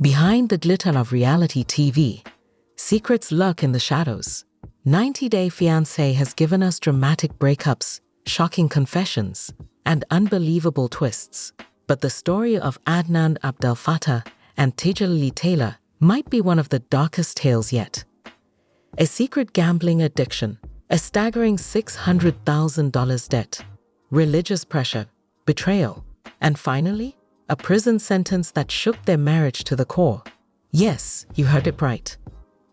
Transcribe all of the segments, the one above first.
Behind the glitter of reality TV, secrets lurk in the shadows. 90-Day Fiancé has given us dramatic breakups, shocking confessions, and unbelievable twists. But the story of Adnan Abdel Fattah and Tigili Taylor might be one of the darkest tales yet. A secret gambling addiction, a staggering $600,000 debt, religious pressure, betrayal, and finally, a prison sentence that shook their marriage to the core. Yes, you heard it right.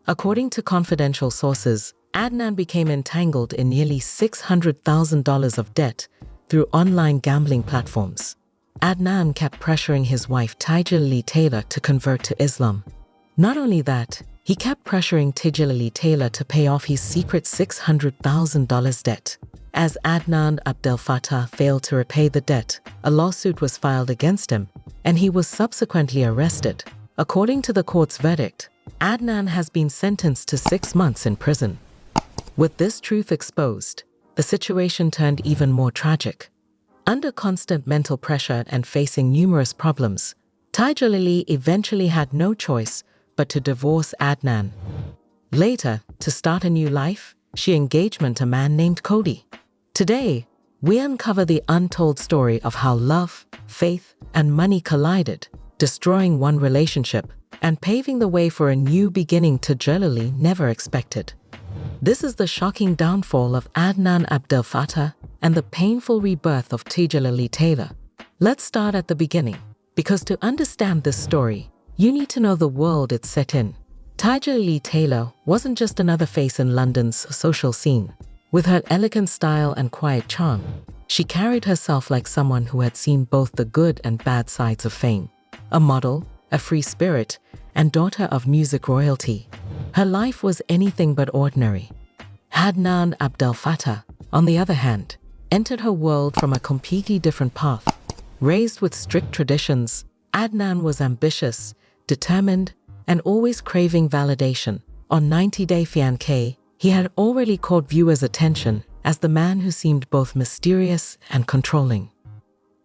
According to confidential sources, Adnan became entangled in nearly $600,000 of debt through online gambling platforms. Adnan kept pressuring his wife Tigerlily Taylor to convert to Islam. Not only that, he kept pressuring Tigili Taylor to pay off his secret $600,000 debt. As Adnan Abdel Fattah failed to repay the debt, a lawsuit was filed against him, and he was subsequently arrested. According to the court's verdict, Adnan has been sentenced to 6 months in prison. With this truth exposed, the situation turned even more tragic. Under constant mental pressure and facing numerous problems, Tigerlily eventually had no choice but to divorce Adnan. Later, to start a new life, she engaged a man named Cody. Today, we uncover the untold story of how love, faith, and money collided, destroying one relationship and paving the way for a new beginning Tigerlily never expected. This is the shocking downfall of Adnan Abdel Fattah and the painful rebirth of Tigili Taylor. Let's start at the beginning, because to understand this story, you need to know the world it's set in. Tigili Taylor wasn't just another face in London's social scene. With her elegant style and quiet charm, she carried herself like someone who had seen both the good and bad sides of fame. A model, a free spirit, and daughter of music royalty, her life was anything but ordinary. Adnan Abdel Fattah, on the other hand, entered her world from a completely different path. Raised with strict traditions, Adnan was ambitious, determined, and always craving validation. On 90-Day Fiancé, he had already caught viewers' attention as the man who seemed both mysterious and controlling.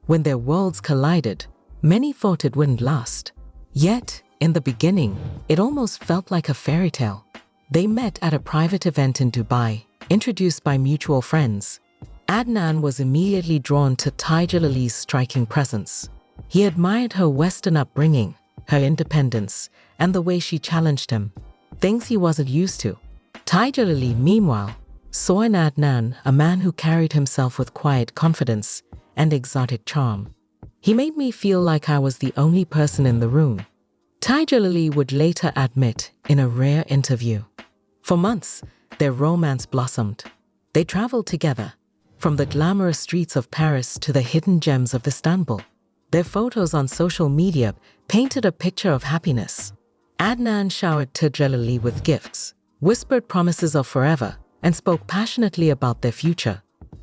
When their worlds collided, many thought it wouldn't last. Yet, in the beginning, it almost felt like a fairy tale. They met at a private event in Dubai, introduced by mutual friends. Adnan was immediately drawn to Tigerlily's striking presence. He admired her Western upbringing, her independence, and the way she challenged him, things he wasn't used to. Tigerlily, meanwhile, saw in Adnan a man who carried himself with quiet confidence and exotic charm. He made me feel like I was the only person in the room, Tigerlily would later admit in a rare interview. For months, their romance blossomed. They traveled together, from the glamorous streets of Paris to the hidden gems of Istanbul. Their photos on social media painted a picture of happiness. Adnan showered Tigerlily with gifts, whispered promises of forever, and spoke passionately about their future.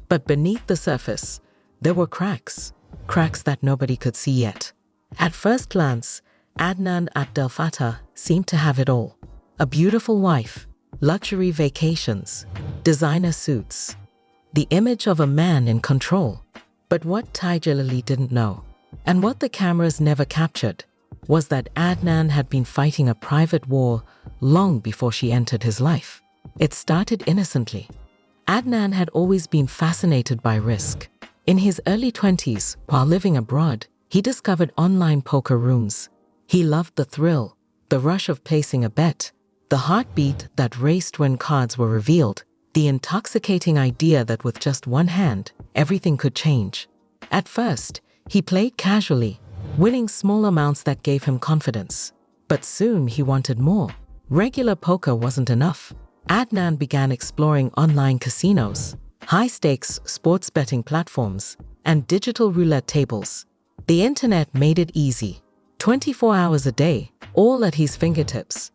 But beneath the surface, there were cracks that nobody could see yet. At first glance, Adnan Abdel Fattah seemed to have it all. A beautiful wife, luxury vacations, designer suits, the image of a man in control. But what Tigerlily didn't know, and what the cameras never captured, was that Adnan had been fighting a private war long before she entered his life. It started innocently. Adnan had always been fascinated by risk. In his early 20s, while living abroad, he discovered online poker rooms. He loved the thrill, the rush of placing a bet, the heartbeat that raced when cards were revealed, the intoxicating idea that with just one hand, everything could change. At first, he played casually, winning small amounts that gave him confidence. But soon he wanted more. Regular poker wasn't enough. Adnan began exploring online casinos, high-stakes sports betting platforms, and digital roulette tables. The internet made it easy. 24 hours a day, all at his fingertips.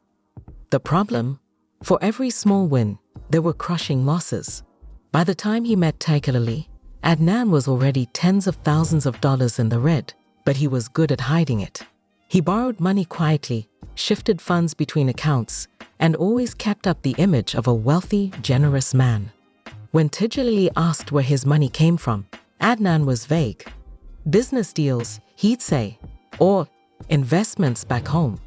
The problem? For every small win, there were crushing losses. By the time he met Tigerlily, Adnan was already tens of thousands of dollars in the red, but he was good at hiding it. He borrowed money quietly, shifted funds between accounts, and always kept up the image of a wealthy, generous man. When Tigili asked where his money came from, Adnan was vague. Business deals, he'd say, or investments back home.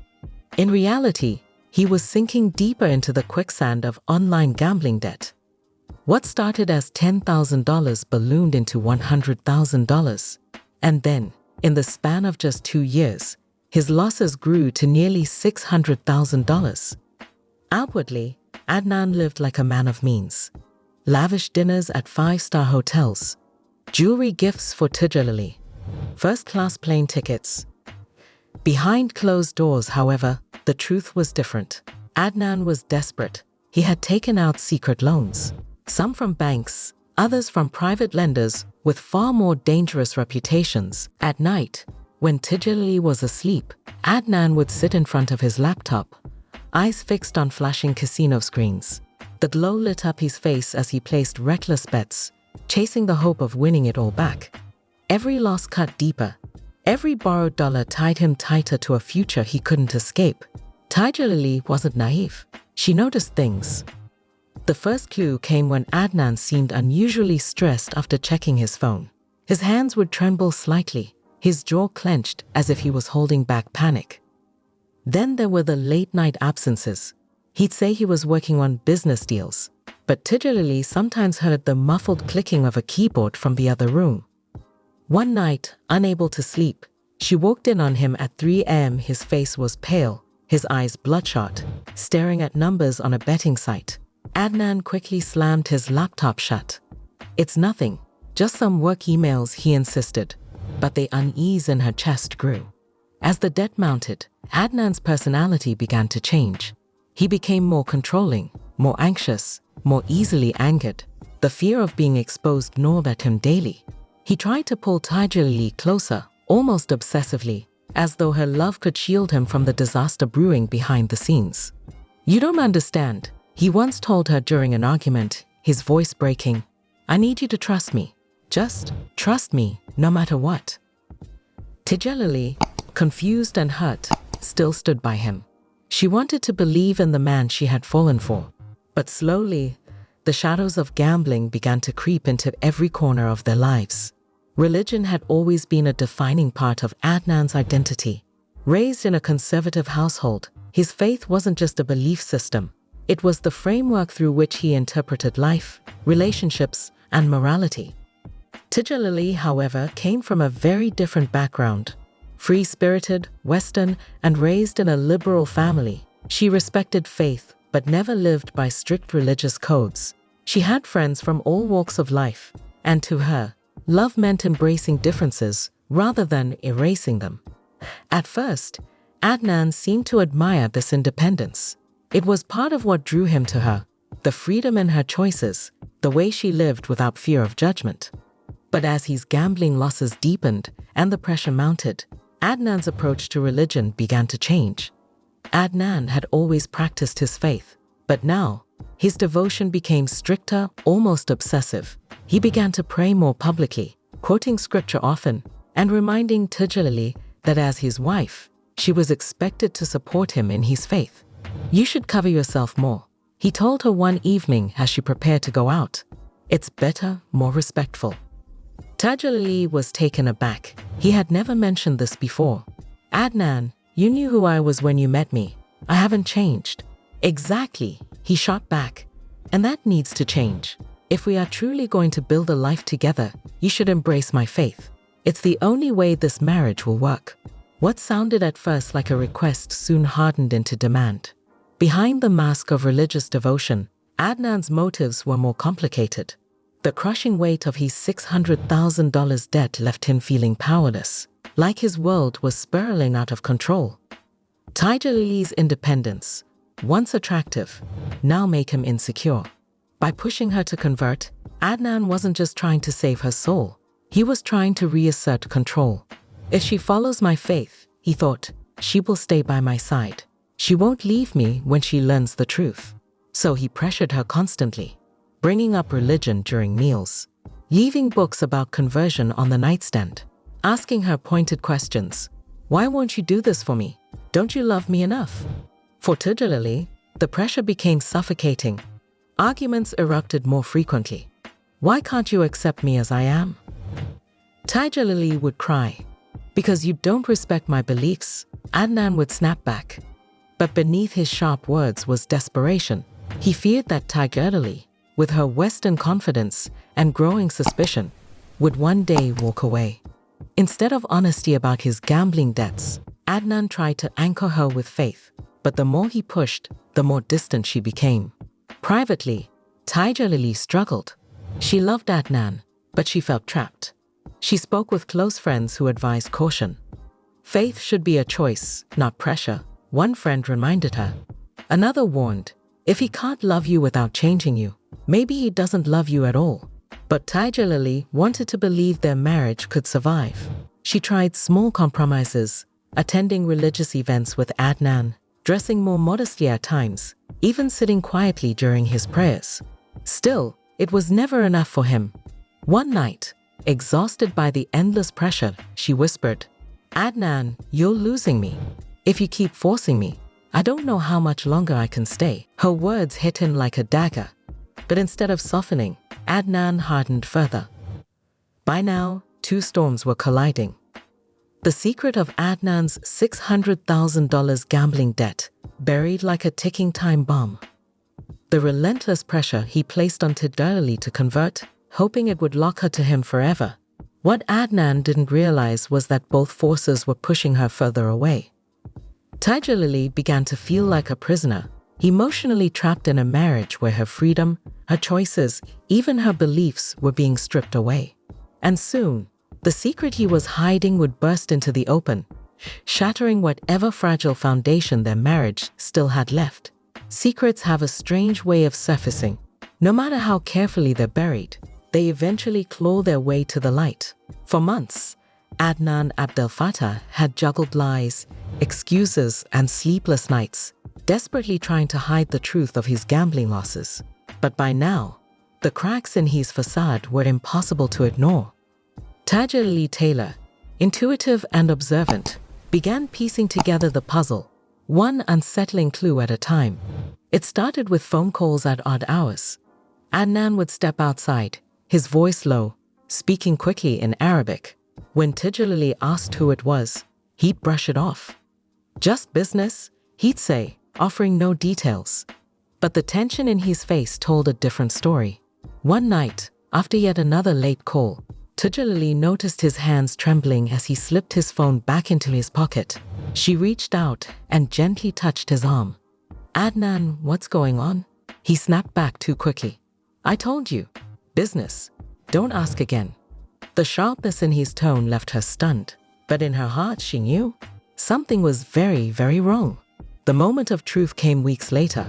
In reality, he was sinking deeper into the quicksand of online gambling debt. What started as $10,000 ballooned into $100,000. And then, in the span of just 2 years, his losses grew to nearly $600,000. Outwardly, Adnan lived like a man of means. Lavish dinners at 5-star hotels, jewelry gifts for Tigili, first-class plane tickets. Behind closed doors, however, the truth was different. Adnan was desperate. He had taken out secret loans, some from banks, others from private lenders with far more dangerous reputations. At night, when Tigili was asleep, Adnan would sit in front of his laptop, eyes fixed on flashing casino screens. The glow lit up his face as he placed reckless bets, chasing the hope of winning it all back. Every loss cut deeper. Every borrowed dollar tied him tighter to a future he couldn't escape. Tigerlily wasn't naive. She noticed things. The first clue came when Adnan seemed unusually stressed after checking his phone. His hands would tremble slightly, his jaw clenched as if he was holding back panic. Then there were the late-night absences. He'd say he was working on business deals, but Tigerlily sometimes heard the muffled clicking of a keyboard from the other room. One night, unable to sleep, she walked in on him at 3 a.m. His face was pale, his eyes bloodshot, staring at numbers on a betting site. Adnan quickly slammed his laptop shut. "It's nothing, just some work emails," he insisted, but the unease in her chest grew. As the debt mounted, Adnan's personality began to change. He became more controlling, more anxious, more easily angered. The fear of being exposed gnawed at him daily. He tried to pull Tigili closer, almost obsessively, as though her love could shield him from the disaster brewing behind the scenes. "You don't understand," he once told her during an argument, his voice breaking. "I need you to trust me. Just trust me, no matter what." Tigerlily, confused and hurt, still stood by him. She wanted to believe in the man she had fallen for. But slowly, the shadows of gambling began to creep into every corner of their lives. Religion had always been a defining part of Adnan's identity. Raised in a conservative household, his faith wasn't just a belief system. It was the framework through which he interpreted life, relationships, and morality. Tigerlily, however, came from a very different background. Free-spirited, Western, and raised in a liberal family, she respected faith but never lived by strict religious codes. She had friends from all walks of life, and to her, love meant embracing differences rather than erasing them. At first, Adnan seemed to admire this independence. It was part of what drew him to her, the freedom in her choices, the way she lived without fear of judgment. But as his gambling losses deepened and the pressure mounted, Adnan's approach to religion began to change. Adnan had always practiced his faith, but now, his devotion became stricter, almost obsessive. He began to pray more publicly, quoting scripture often, and reminding Tigili that as his wife, she was expected to support him in his faith. "You should cover yourself more," he told her one evening as she prepared to go out. "It's better, more respectful." Tigili was taken aback. He had never mentioned this before. "Adnan, you knew who I was when you met me. I haven't changed." "Exactly," he shot back. "And that needs to change. If we are truly going to build a life together, you should embrace my faith. It's the only way this marriage will work." What sounded at first like a request soon hardened into demand. Behind the mask of religious devotion, Adnan's motives were more complicated. The crushing weight of his $600,000 debt left him feeling powerless, like his world was spiraling out of control. Tigerlily's independence, once attractive, now made him insecure. By pushing her to convert, Adnan wasn't just trying to save her soul, he was trying to reassert control. "If she follows my faith," he thought, "she will stay by my side. She won't leave me when she learns the truth." So he pressured her constantly, bringing up religion during meals, leaving books about conversion on the nightstand, asking her pointed questions. "Why won't you do this for me? Don't you love me enough?" For Tigili, the pressure became suffocating. Arguments erupted more frequently. "Why can't you accept me as I am?" Tigerlily would cry. "Because you don't respect my beliefs," Adnan would snap back. But beneath his sharp words was desperation. He feared that Tigerlily, with her Western confidence and growing suspicion, would one day walk away. Instead of honesty about his gambling debts, Adnan tried to anchor her with faith, but the more he pushed, the more distant she became. Privately, Tigerlily struggled. She loved Adnan, but she felt trapped. She spoke with close friends who advised caution. Faith should be a choice, not pressure, one friend reminded her. Another warned, if he can't love you without changing you, maybe he doesn't love you at all. But Tigerlily wanted to believe their marriage could survive. She tried small compromises, attending religious events with Adnan, dressing more modestly at times, even sitting quietly during his prayers. Still, it was never enough for him. One night, exhausted by the endless pressure, she whispered, "Adnan, you're losing me. If you keep forcing me, I don't know how much longer I can stay." Her words hit him like a dagger. But instead of softening, Adnan hardened further. By now, two storms were colliding. The secret of Adnan's $600,000 gambling debt, buried like a ticking time bomb. The relentless pressure he placed on Tigerlily to convert, hoping it would lock her to him forever. What Adnan didn't realize was that both forces were pushing her further away. Tigerlily began to feel like a prisoner, emotionally trapped in a marriage where her freedom, her choices, even her beliefs were being stripped away. And soon, the secret he was hiding would burst into the open, shattering whatever fragile foundation their marriage still had left. Secrets have a strange way of surfacing. No matter how carefully they're buried, they eventually claw their way to the light. For months, Adnan Abdel Fattah had juggled lies, excuses, and sleepless nights, desperately trying to hide the truth of his gambling losses. But by now, the cracks in his facade were impossible to ignore. Tigerlily Taylor, intuitive and observant, began piecing together the puzzle, one unsettling clue at a time. It started with phone calls at odd hours. Adnan would step outside, his voice low, speaking quickly in Arabic. When Tigerlily asked who it was, he'd brush it off. "Just business," he'd say, offering no details. But the tension in his face told a different story. One night, after yet another late call, Tigerlily noticed his hands trembling as he slipped his phone back into his pocket. She reached out and gently touched his arm. "Adnan, what's going on?" He snapped back too quickly. "I told you. Business. Don't ask again." The sharpness in his tone left her stunned, but in her heart she knew something was very, very wrong. The moment of truth came weeks later.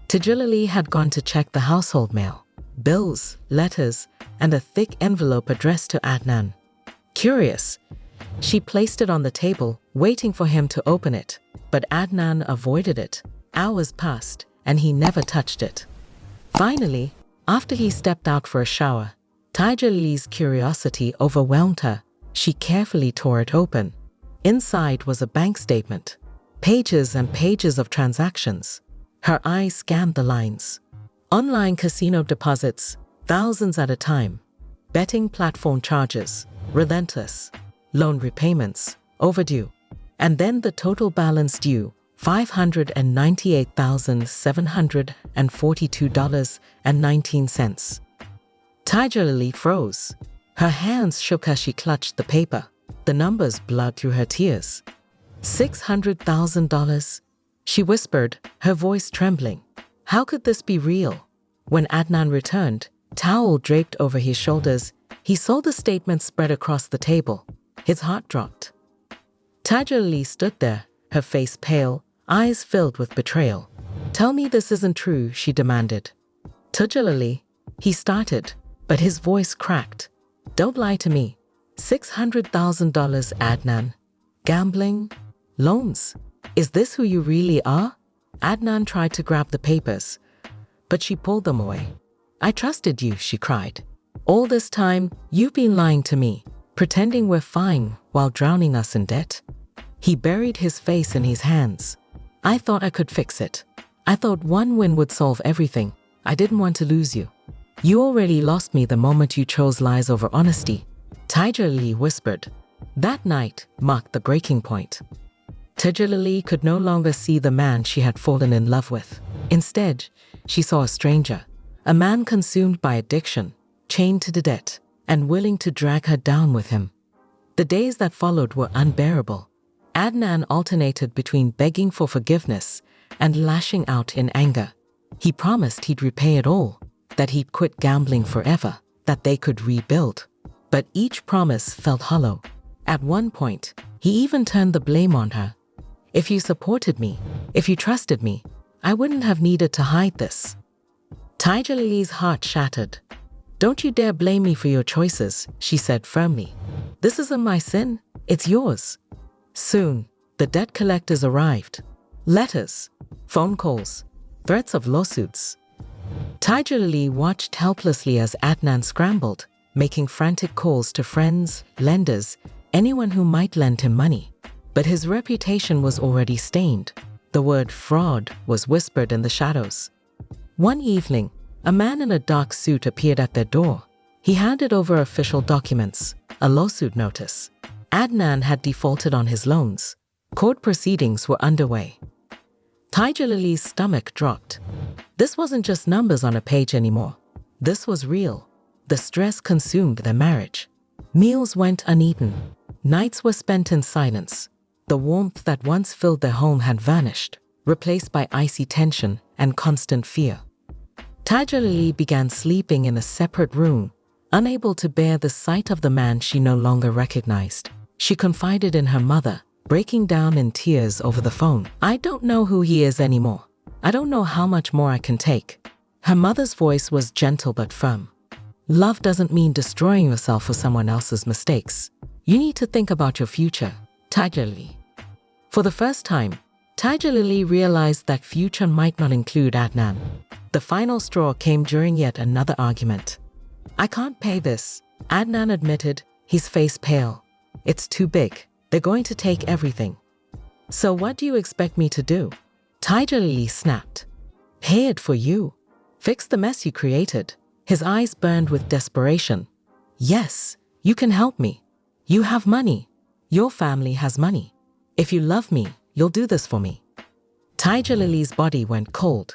Tigerlily had gone to check the household mail, bills, letters, and a thick envelope addressed to Adnan. Curious, she placed it on the table, waiting for him to open it, but Adnan avoided it. Hours passed, and he never touched it. Finally, after he stepped out for a shower, Tigerlily's curiosity overwhelmed her. She carefully tore it open. Inside was a bank statement, pages and pages of transactions. Her eyes scanned the lines. Online casino deposits, thousands at a time. Betting platform charges, relentless. Loan repayments, overdue. And then the total balance due, $598,742.19. Tigerlily froze. Her hands shook as she clutched the paper. The numbers blurred through her tears. $600,000, she whispered, her voice trembling. How could this be real? When Adnan returned, towel draped over his shoulders, he saw the statement spread across the table. His heart dropped. Tigerlily stood there, her face pale, eyes filled with betrayal. "Tell me this isn't true," she demanded. "Tigerlily," he started, but his voice cracked. "Don't lie to me. $600,000, Adnan. Gambling? Loans? Is this who you really are?" Adnan tried to grab the papers, but she pulled them away. "I trusted you," she cried. "All this time, you've been lying to me, pretending we're fine while drowning us in debt." He buried his face in his hands. "I thought I could fix it. I thought one win would solve everything. I didn't want to lose you. You already lost me the moment you chose lies over honesty," Tigerlily whispered. That night marked the breaking point. Tigerlily could no longer see the man she had fallen in love with. Instead, she saw a stranger, a man consumed by addiction, chained to the debt, and willing to drag her down with him. The days that followed were unbearable. Adnan alternated between begging for forgiveness and lashing out in anger. He promised he'd repay it all, that he'd quit gambling forever, that they could rebuild. But each promise felt hollow. At one point, he even turned the blame on her. "If you supported me, if you trusted me, I wouldn't have needed to hide this." Tigilily's heart shattered. "Don't you dare blame me for your choices," she said firmly. "This isn't my sin, it's yours." Soon, the debt collectors arrived. Letters, phone calls, threats of lawsuits. Tigerlily watched helplessly as Adnan scrambled, making frantic calls to friends, lenders, anyone who might lend him money. But his reputation was already stained. The word fraud was whispered in the shadows. One evening, a man in a dark suit appeared at their door. He handed over official documents, a lawsuit notice. Adnan had defaulted on his loans. Court proceedings were underway. Tigerlily's stomach dropped. This wasn't just numbers on a page anymore. This was real. The stress consumed their marriage. Meals went uneaten. Nights were spent in silence. The warmth that once filled their home had vanished, replaced by icy tension and constant fear. Tigerlily began sleeping in a separate room, unable to bear the sight of the man she no longer recognized. She confided in her mother, breaking down in tears over the phone. "I don't know who he is anymore. I don't know how much more I can take." Her mother's voice was gentle but firm. "Love doesn't mean destroying yourself for someone else's mistakes. You need to think about your future, Tigerlily." For the first time, Tigerlily realized that future might not include Adnan. The final straw came during yet another argument. "I can't pay this," Adnan admitted, his face pale. "It's too big. They're going to take everything." "So what do you expect me to do?" Tigerlily snapped. "Pay it for you. Fix the mess you created." His eyes burned with desperation. "Yes, you can help me. You have money. Your family has money. If you love me, you'll do this for me." Tigerlily's body went cold.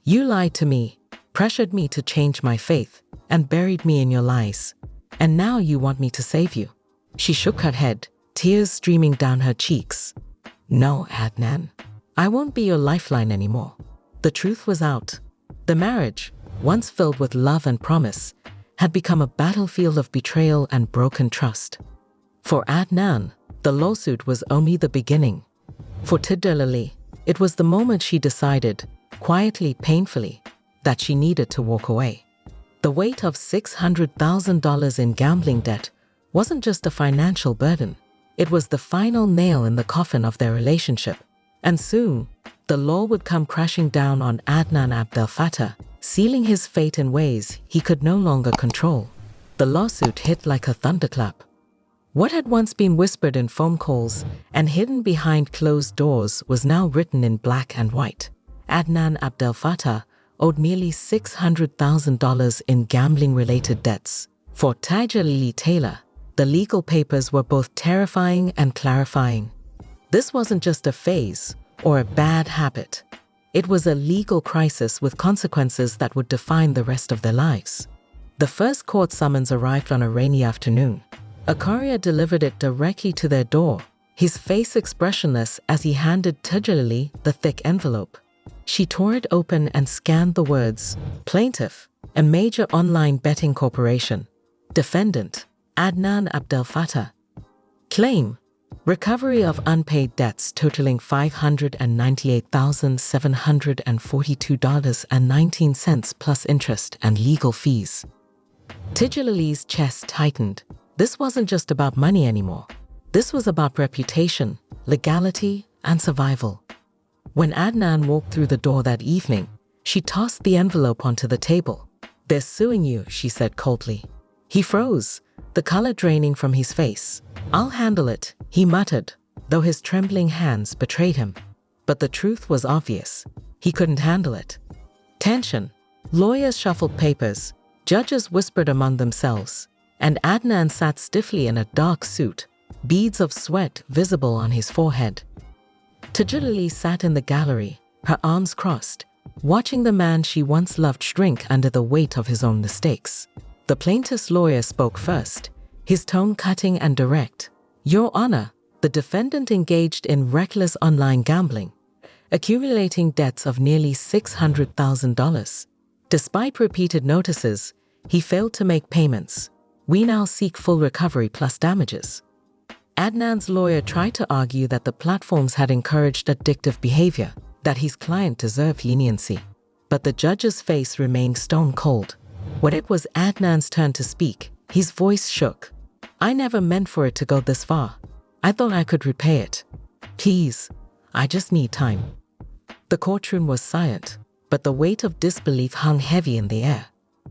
"You lied to me, pressured me to change my faith, and buried me in your lies. And now you want me to save you." She shook her head, tears streaming down her cheeks. "No, Adnan. I won't be your lifeline anymore." The truth was out. The marriage, once filled with love and promise, had become a battlefield of betrayal and broken trust. For Adnan, the lawsuit was only the beginning. For Tigerlily, it was the moment she decided, quietly, painfully, that she needed to walk away. The weight of $600,000 in gambling debt wasn't just a financial burden. It was the final nail in the coffin of their relationship. And soon, the law would come crashing down on Adnan Abdel Fattah, sealing his fate in ways he could no longer control. The lawsuit hit like a thunderclap. What had once been whispered in phone calls and hidden behind closed doors was now written in black and white. Adnan Abdel Fattah owed nearly $600,000 in gambling-related debts. For Tigerlily Taylor, the legal papers were both terrifying and clarifying. This wasn't just a phase or a bad habit. It was a legal crisis with consequences that would define the rest of their lives. The first court summons arrived on a rainy afternoon. A courier delivered it directly to their door, his face expressionless as he handed Tigerlily the thick envelope. She tore it open and scanned the words, "Plaintiff, a major online betting corporation. Defendant, Adnan Abdel Fattah. Claim, recovery of unpaid debts totaling $598,742.19 plus interest and legal fees." Tigerlily's chest tightened. This wasn't just about money anymore. This was about reputation, legality, and survival. When Adnan walked through the door that evening, she tossed the envelope onto the table. "They're suing you," she said coldly. He froze, the color draining from his face. "I'll handle it," he muttered, though his trembling hands betrayed him. But the truth was obvious. He couldn't handle it. Tension. Lawyers shuffled papers. Judges whispered among themselves. And Adnan sat stiffly in a dark suit, beads of sweat visible on his forehead. Tigili sat in the gallery, her arms crossed, watching the man she once loved shrink under the weight of his own mistakes. The plaintiff's lawyer spoke first, his tone cutting and direct. "Your Honor, the defendant engaged in reckless online gambling, accumulating debts of nearly $600,000. Despite repeated notices, he failed to make payments. We now seek full recovery plus damages." Adnan's lawyer tried to argue that the platforms had encouraged addictive behavior, that his client deserved leniency. But the judge's face remained stone cold. When it was Adnan's turn to speak, his voice shook. "I never meant for it to go this far. I thought I could repay it. Please, I just need time." The courtroom was silent, but the weight of disbelief hung heavy in the air.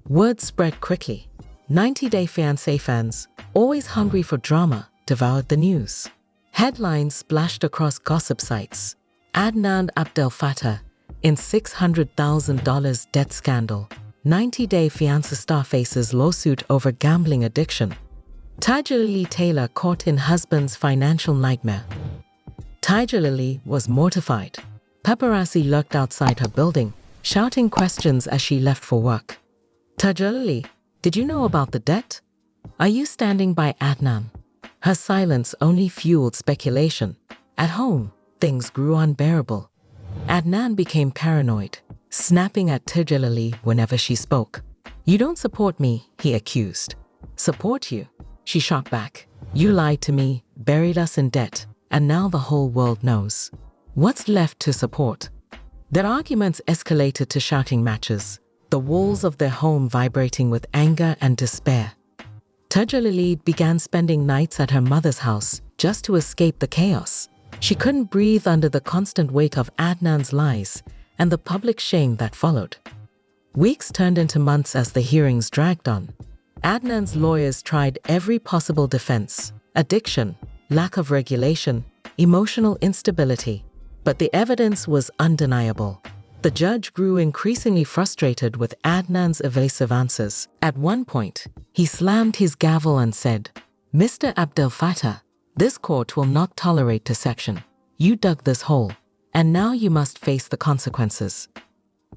Word spread quickly. 90-Day Fiancé fans, always hungry for drama, devoured the news. Headlines splashed across gossip sites. Adnan Abdel Fattah in $600,000 debt scandal. 90-Day Fiancé star faces lawsuit over gambling addiction. Tigerlily Taylor caught in husband's financial nightmare. Tigerlily was mortified. Paparazzi lurked outside her building, shouting questions as she left for work. "Tigerlily, did you know about the debt? Are you standing by Adnan?" Her silence only fueled speculation. At home, things grew unbearable. Adnan became paranoid, snapping at Tigerlily whenever she spoke. "You don't support me," he accused. "Support you?" She shot back. "You lied to me, buried us in debt, and now the whole world knows. What's left to support?" Their arguments escalated to shouting matches, the walls of their home vibrating with anger and despair. Tigerlily began spending nights at her mother's house just to escape the chaos. She couldn't breathe under the constant weight of Adnan's lies and the public shame that followed. Weeks turned into months as the hearings dragged on. Adnan's lawyers tried every possible defense: addiction, lack of regulation, emotional instability. But the evidence was undeniable. The judge grew increasingly frustrated with Adnan's evasive answers. At one point, he slammed his gavel and said, "Mr. Abdel Fattah, this court will not tolerate dissection. You dug this hole, and now you must face the consequences."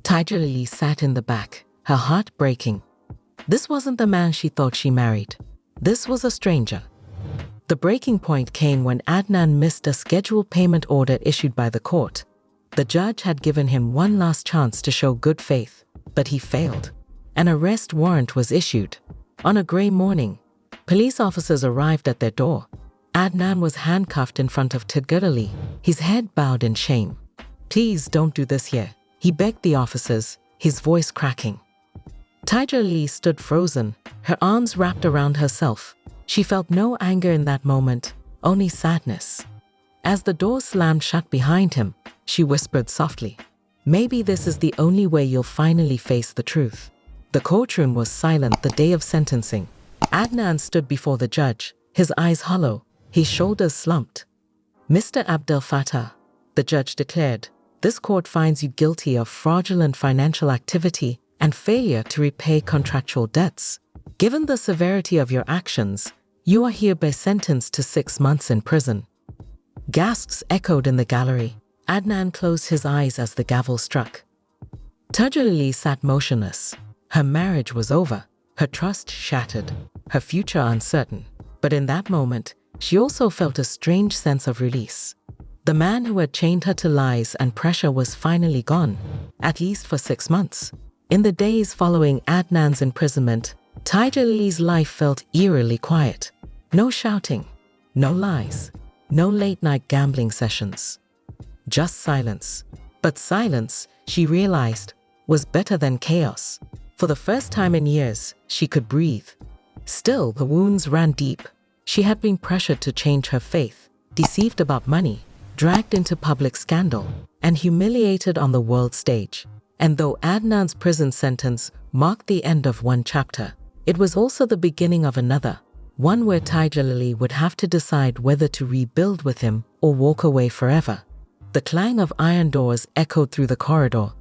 Tigerlily sat in the back, her heart breaking. This wasn't the man she thought she married. This was a stranger. The breaking point came when Adnan missed a scheduled payment order issued by the court. The judge had given him one last chance to show good faith, but he failed. An arrest warrant was issued. On a gray morning, police officers arrived at their door. Adnan was handcuffed in front of Tigili, his head bowed in shame. "Please don't do this here," he begged the officers, his voice cracking. Tigerlily stood frozen, her arms wrapped around herself. She felt no anger in that moment, only sadness. As the door slammed shut behind him, she whispered softly, "Maybe this is the only way you'll finally face the truth." The courtroom was silent the day of sentencing. Adnan stood before the judge, his eyes hollow, his shoulders slumped. "Mr. Abdel Fattah," the judge declared, "this court finds you guilty of fraudulent financial activity and failure to repay contractual debts. Given the severity of your actions, you are hereby sentenced to 6 months in prison." Gasps echoed in the gallery. Adnan closed his eyes as the gavel struck. Tigerlily sat motionless. Her marriage was over, her trust shattered, her future uncertain. But in that moment, she also felt a strange sense of release. The man who had chained her to lies and pressure was finally gone, at least for 6 months. In the days following Adnan's imprisonment, Tigerlily's life felt eerily quiet. No shouting, no lies, no late-night gambling sessions. Just silence. But silence, she realized, was better than chaos. For the first time in years, she could breathe. Still, the wounds ran deep. She had been pressured to change her faith, deceived about money, dragged into public scandal, and humiliated on the world stage. And though Adnan's prison sentence marked the end of one chapter, it was also the beginning of another, one where Tigerlily would have to decide whether to rebuild with him or walk away forever. The clang of iron doors echoed through the corridor.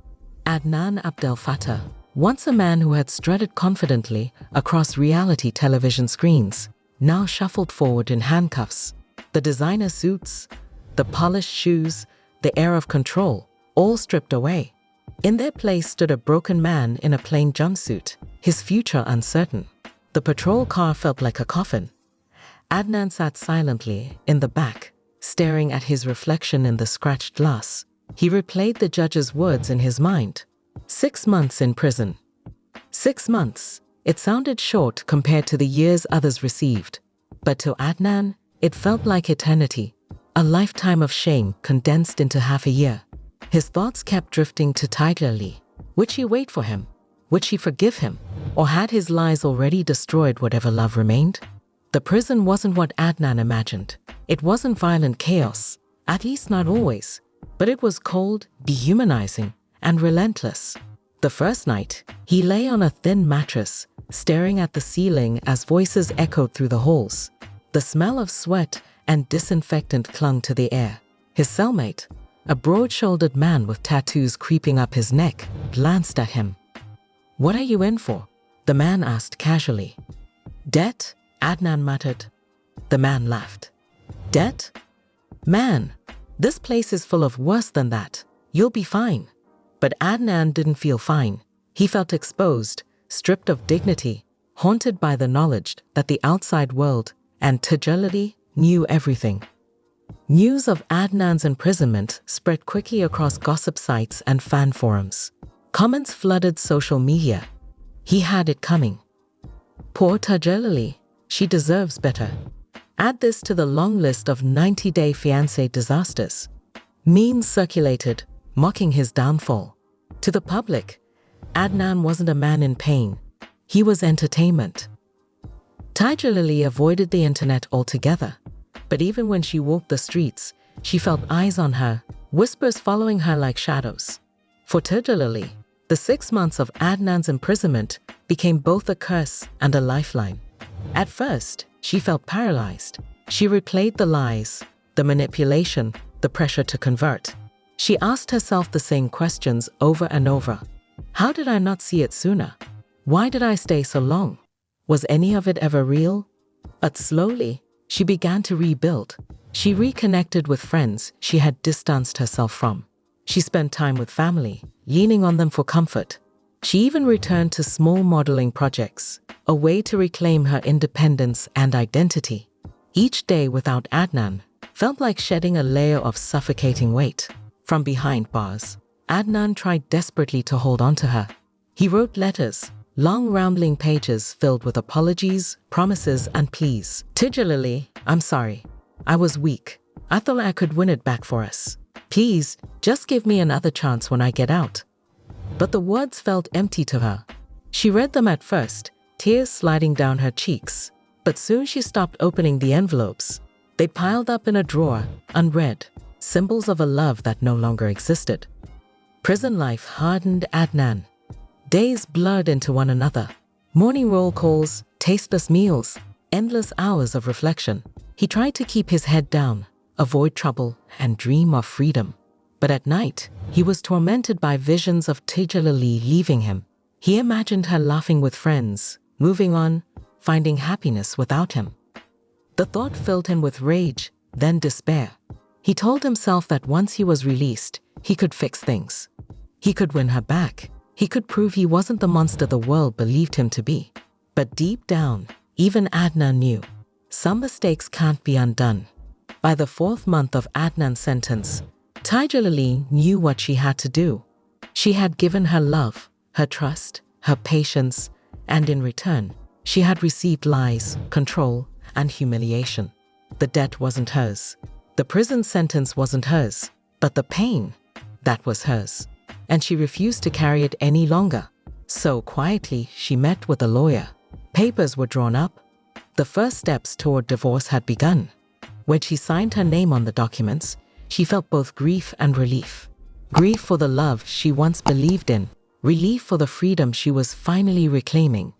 Adnan Abdel Fattah, once a man who had strutted confidently across reality television screens, now shuffled forward in handcuffs. The designer suits, the polished shoes, the air of control, all stripped away. In their place stood a broken man in a plain jumpsuit, his future uncertain. The patrol car felt like a coffin. Adnan sat silently in the back, staring at his reflection in the scratched glass. He replayed the judge's words in his mind. 6 months in prison. 6 months. It sounded short compared to the years others received. But to Adnan, it felt like eternity. A lifetime of shame condensed into half a year. His thoughts kept drifting to Tigerlily. Would she wait for him? Would she forgive him? Or had his lies already destroyed whatever love remained? The prison wasn't what Adnan imagined. It wasn't violent chaos, at least not always. But it was cold, dehumanizing, and relentless. The first night, he lay on a thin mattress, staring at the ceiling as voices echoed through the halls. The smell of sweat and disinfectant clung to the air. His cellmate, a broad-shouldered man with tattoos creeping up his neck, glanced at him. "What are you in for?" the man asked casually. "Debt?" Adnan muttered. The man laughed. "Debt? Man, this place is full of worse than that. You'll be fine." But Adnan didn't feel fine. He felt exposed, stripped of dignity, haunted by the knowledge that the outside world and Tigili knew everything. News of Adnan's imprisonment spread quickly across gossip sites and fan forums. Comments flooded social media. He had it coming. Poor Tigerlily, she deserves better. Add this to the long list of 90-day Fiancé disasters. Memes circulated, mocking his downfall. To the public, Adnan wasn't a man in pain. He was entertainment. Tigerlily avoided the internet altogether. But even when she walked the streets, she felt eyes on her, whispers following her like shadows. For Tigerlily, the 6 months of Adnan's imprisonment became both a curse and a lifeline. At first, she felt paralyzed. She replayed the lies, the manipulation, the pressure to convert. She asked herself the same questions over and over. How did I not see it sooner? Why did I stay so long? Was any of it ever real? But slowly, she began to rebuild. She reconnected with friends she had distanced herself from. She spent time with family, leaning on them for comfort. She even returned to small modeling projects, a way to reclaim her independence and identity. Each day without Adnan felt like shedding a layer of suffocating weight. From behind bars, Adnan tried desperately to hold on to her. He wrote letters, long rambling pages filled with apologies, promises, and pleas. "Tigerlily, I'm sorry. I was weak. I thought I could win it back for us. Please, just give me another chance when I get out." But the words felt empty to her. She read them at first, tears sliding down her cheeks. But soon she stopped opening the envelopes. They piled up in a drawer, unread, symbols of a love that no longer existed. Prison life hardened Adnan. Days blurred into one another. Morning roll calls, tasteless meals, endless hours of reflection. He tried to keep his head down, avoid trouble, and dream of freedom. But at night, he was tormented by visions of Tigili leaving him. He imagined her laughing with friends, moving on, finding happiness without him. The thought filled him with rage, then despair. He told himself that once he was released, he could fix things. He could win her back. He could prove he wasn't the monster the world believed him to be. But deep down, even Adnan knew, some mistakes can't be undone. By the 4th month of Adnan's sentence, Tigerlily knew what she had to do. She had given her love, her trust, her patience, and in return, she had received lies, control, and humiliation. The debt wasn't hers. The prison sentence wasn't hers. But the pain, that was hers. And she refused to carry it any longer. So quietly, she met with a lawyer. Papers were drawn up. The first steps toward divorce had begun. When she signed her name on the documents, she felt both grief and relief. Grief for the love she once believed in, relief for the freedom she was finally reclaiming.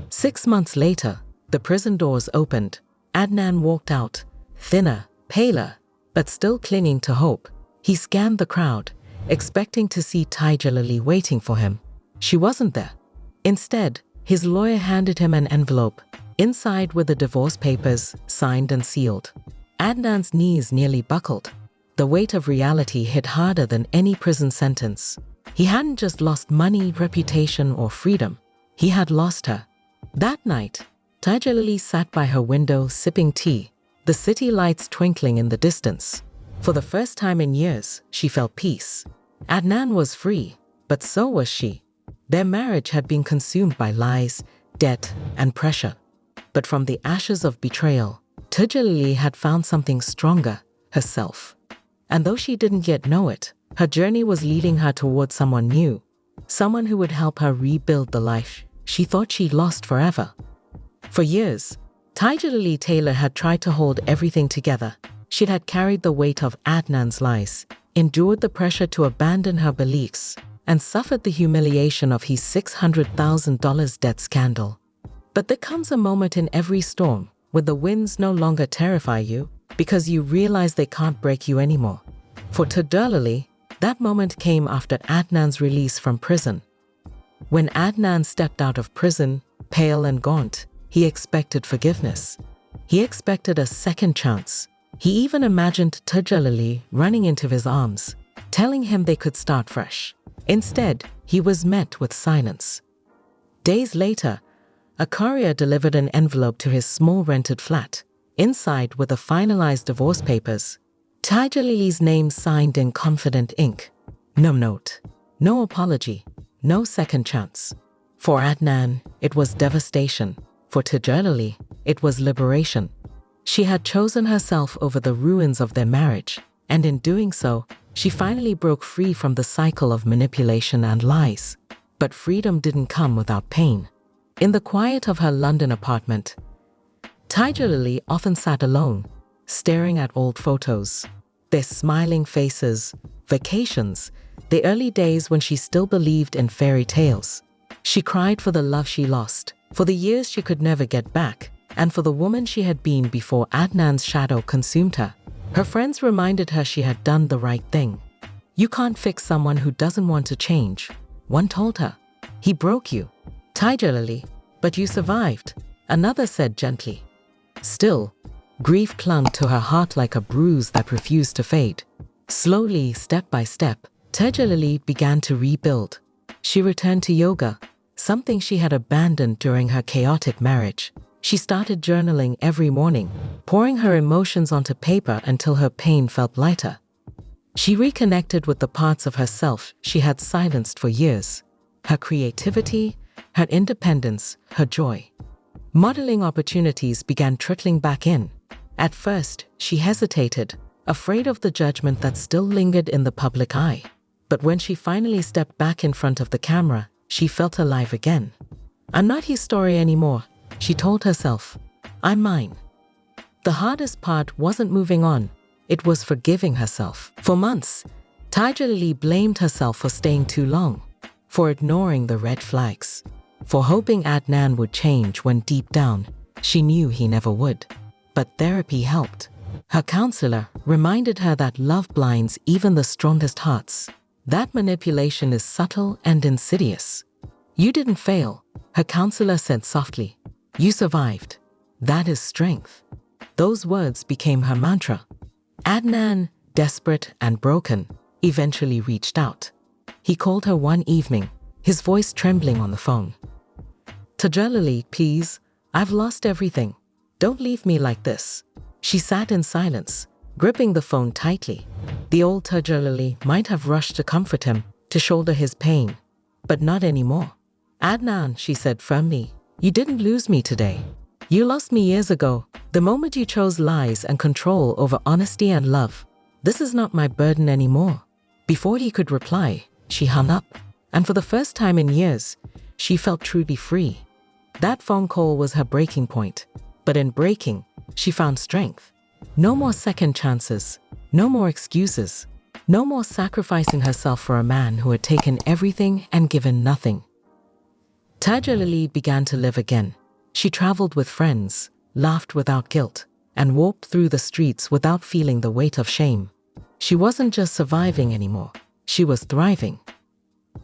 6 months later, the prison doors opened. Adnan walked out, thinner, paler, but still clinging to hope. He scanned the crowd, expecting to see Tigerlily waiting for him. She wasn't there. Instead, his lawyer handed him an envelope. Inside were the divorce papers, signed and sealed. Adnan's knees nearly buckled. the weight of reality hit harder than any prison sentence. He hadn't just lost money, reputation, or freedom. He had lost her. That night, Tigerlily sat by her window sipping tea, the city lights twinkling in the distance. For the first time in years, she felt peace. Adnan was free, but so was she. Their marriage had been consumed by lies, debt, and pressure. But from the ashes of betrayal, Tigerlily had found something stronger, herself. And though she didn't yet know it, her journey was leading her towards someone new, someone who would help her rebuild the life she thought she'd lost forever. For years, Tigili Taylor had tried to hold everything together. She had carried the weight of Adnan's lies, endured the pressure to abandon her beliefs, and suffered the humiliation of his $600,000 debt scandal. But there comes a moment in every storm when the winds no longer terrify you because you realize they can't break you anymore. For Tigerlily, that moment came after Adnan's release from prison. When Adnan stepped out of prison, pale and gaunt, he expected forgiveness. He expected a second chance. He even imagined Tigerlily running into his arms, telling him they could start fresh. Instead, he was met with silence. Days later, a courier delivered an envelope to his small rented flat. Inside were the finalized divorce papers, Tigerlily's name signed in confident ink. No note, no apology, no second chance. For Adnan, it was devastation. For Tigerlily, it was liberation. She had chosen herself over the ruins of their marriage, and in doing so, she finally broke free from the cycle of manipulation and lies. But freedom didn't come without pain. In the quiet of her London apartment, Tigerlily often sat alone, staring at old photos. Their smiling faces, vacations, the early days when she still believed in fairy tales. She cried for the love she lost, for the years she could never get back, and for the woman she had been before Adnan's shadow consumed her. Her friends reminded her she had done the right thing. You can't fix someone who doesn't want to change, one told her. He broke you, Tigerlily, but you survived, another said gently. Still, grief clung to her heart like a bruise that refused to fade. Slowly, step by step, Tigerlily began to rebuild. She returned to yoga, something she had abandoned during her chaotic marriage. She started journaling every morning, pouring her emotions onto paper until her pain felt lighter. She reconnected with the parts of herself she had silenced for years. Her creativity, her independence, her joy. Modeling opportunities began trickling back in. At first, she hesitated, afraid of the judgment that still lingered in the public eye. But when she finally stepped back in front of the camera, she felt alive again. I'm not his story anymore, she told herself. I'm mine. The hardest part wasn't moving on, it was forgiving herself. For months, Tigerlily blamed herself for staying too long, for ignoring the red flags, for hoping Adnan would change when deep down, she knew he never would. But therapy helped. Her counselor reminded her that love blinds even the strongest hearts. That manipulation is subtle and insidious. You didn't fail, her counselor said softly. You survived. That is strength. Those words became her mantra. Adnan, desperate and broken, eventually reached out. He called her one evening, his voice trembling on the phone. Tigerlily, please, I've lost everything. Don't leave me like this. She sat in silence, gripping the phone tightly. The old Tigerlily might have rushed to comfort him, to shoulder his pain. But not anymore. Adnan, she said firmly, you didn't lose me today. You lost me years ago, the moment you chose lies and control over honesty and love. This is not my burden anymore. Before he could reply, she hung up. And for the first time in years, she felt truly free. That phone call was her breaking point. But in breaking, she found strength. No more second chances, no more excuses, no more sacrificing herself for a man who had taken everything and given nothing. Tigerlily began to live again. She traveled with friends, laughed without guilt, and walked through the streets without feeling the weight of shame. She wasn't just surviving anymore, she was thriving.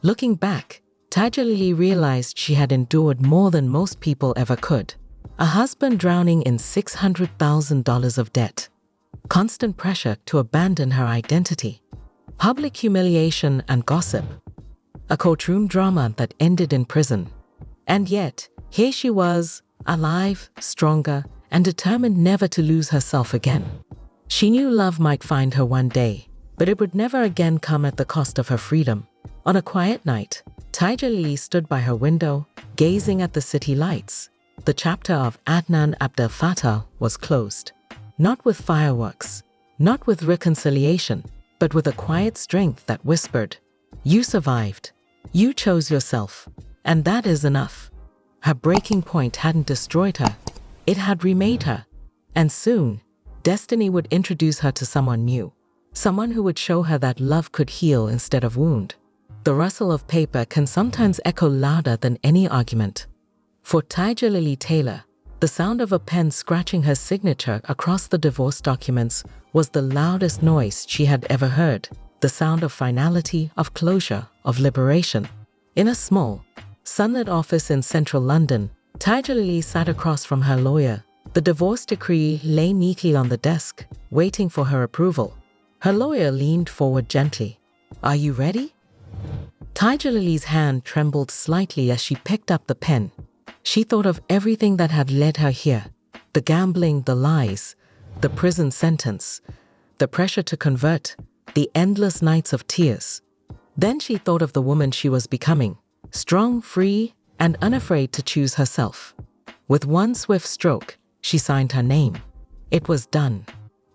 Looking back, Tigerlily realized she had endured more than most people ever could. A husband drowning in $600,000 of debt. constant pressure to abandon her identity, public humiliation and gossip, a courtroom drama that ended in prison. And yet, here she was, alive, stronger, and determined never to lose herself again. She knew love might find her one day, but it would never again come at the cost of her freedom. On a quiet night, Tigili stood by her window, gazing at the city lights. The chapter of Adnan Abdel Fattah was closed. Not with fireworks, not with reconciliation, but with a quiet strength that whispered, "You survived. You chose yourself. And that is enough." Her breaking point hadn't destroyed her. It had remade her. And soon, destiny would introduce her to someone new. Someone who would show her that love could heal instead of wound. The rustle of paper can sometimes echo louder than any argument. For Tigerlily Taylor, the sound of a pen scratching her signature across the divorce documents was the loudest noise she had ever heard. The sound of finality, of closure, of liberation. In a small, sunlit office in central London, Tigerlily sat across from her lawyer. The divorce decree lay neatly on the desk, waiting for her approval. Her lawyer leaned forward gently. "Are you ready?" Tigerlily's hand trembled slightly as she picked up the pen. She thought of everything that had led her here. The gambling, the lies, the prison sentence, the pressure to convert, the endless nights of tears. Then she thought of the woman she was becoming, strong, free, and unafraid to choose herself. With one swift stroke, she signed her name. It was done.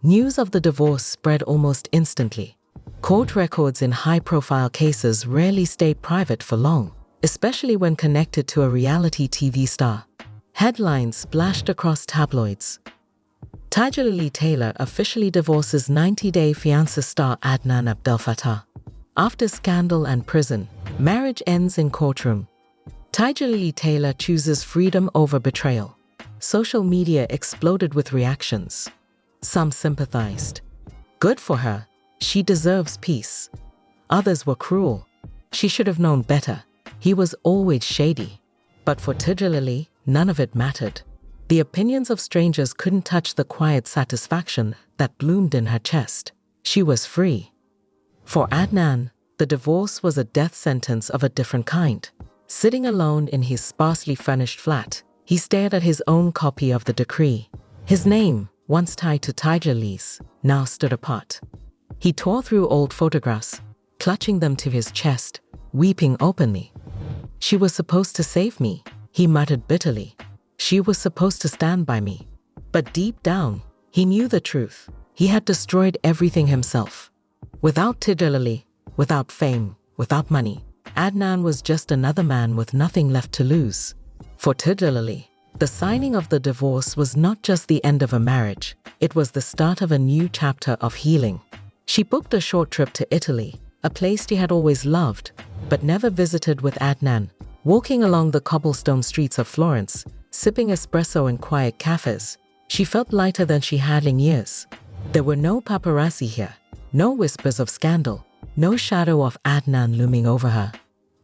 News of the divorce spread almost instantly. Court records in high-profile cases rarely stayed private for long, especially when connected to a reality TV star. Headlines splashed across tabloids. Tigerlily Taylor officially divorces 90-day Fiancé star Adnan Abdel Fattah. After scandal and prison, marriage ends in courtroom. Tigerlily Taylor chooses freedom over betrayal. Social media exploded with reactions. Some sympathized. Good for her. She deserves peace. Others were cruel. She should have known better. He was always shady. But for Tigerlily, none of it mattered. The opinions of strangers couldn't touch the quiet satisfaction that bloomed in her chest. She was free. For Adnan, the divorce was a death sentence of a different kind. Sitting alone in his sparsely furnished flat, he stared at his own copy of the decree. His name, once tied to Tigerlily's, now stood apart. He tore through old photographs, clutching them to his chest, weeping openly. "She was supposed to save me," he muttered bitterly. "She was supposed to stand by me." But deep down, he knew the truth. He had destroyed everything himself. Without Tigerlily, without fame, without money, Adnan was just another man with nothing left to lose. For Tigerlily, the signing of the divorce was not just the end of a marriage, it was the start of a new chapter of healing. She booked a short trip to Italy, a place she had always loved, but never visited with Adnan. Walking along the cobblestone streets of Florence, sipping espresso in quiet cafes, she felt lighter than she had in years. There were no paparazzi here, no whispers of scandal, no shadow of Adnan looming over her.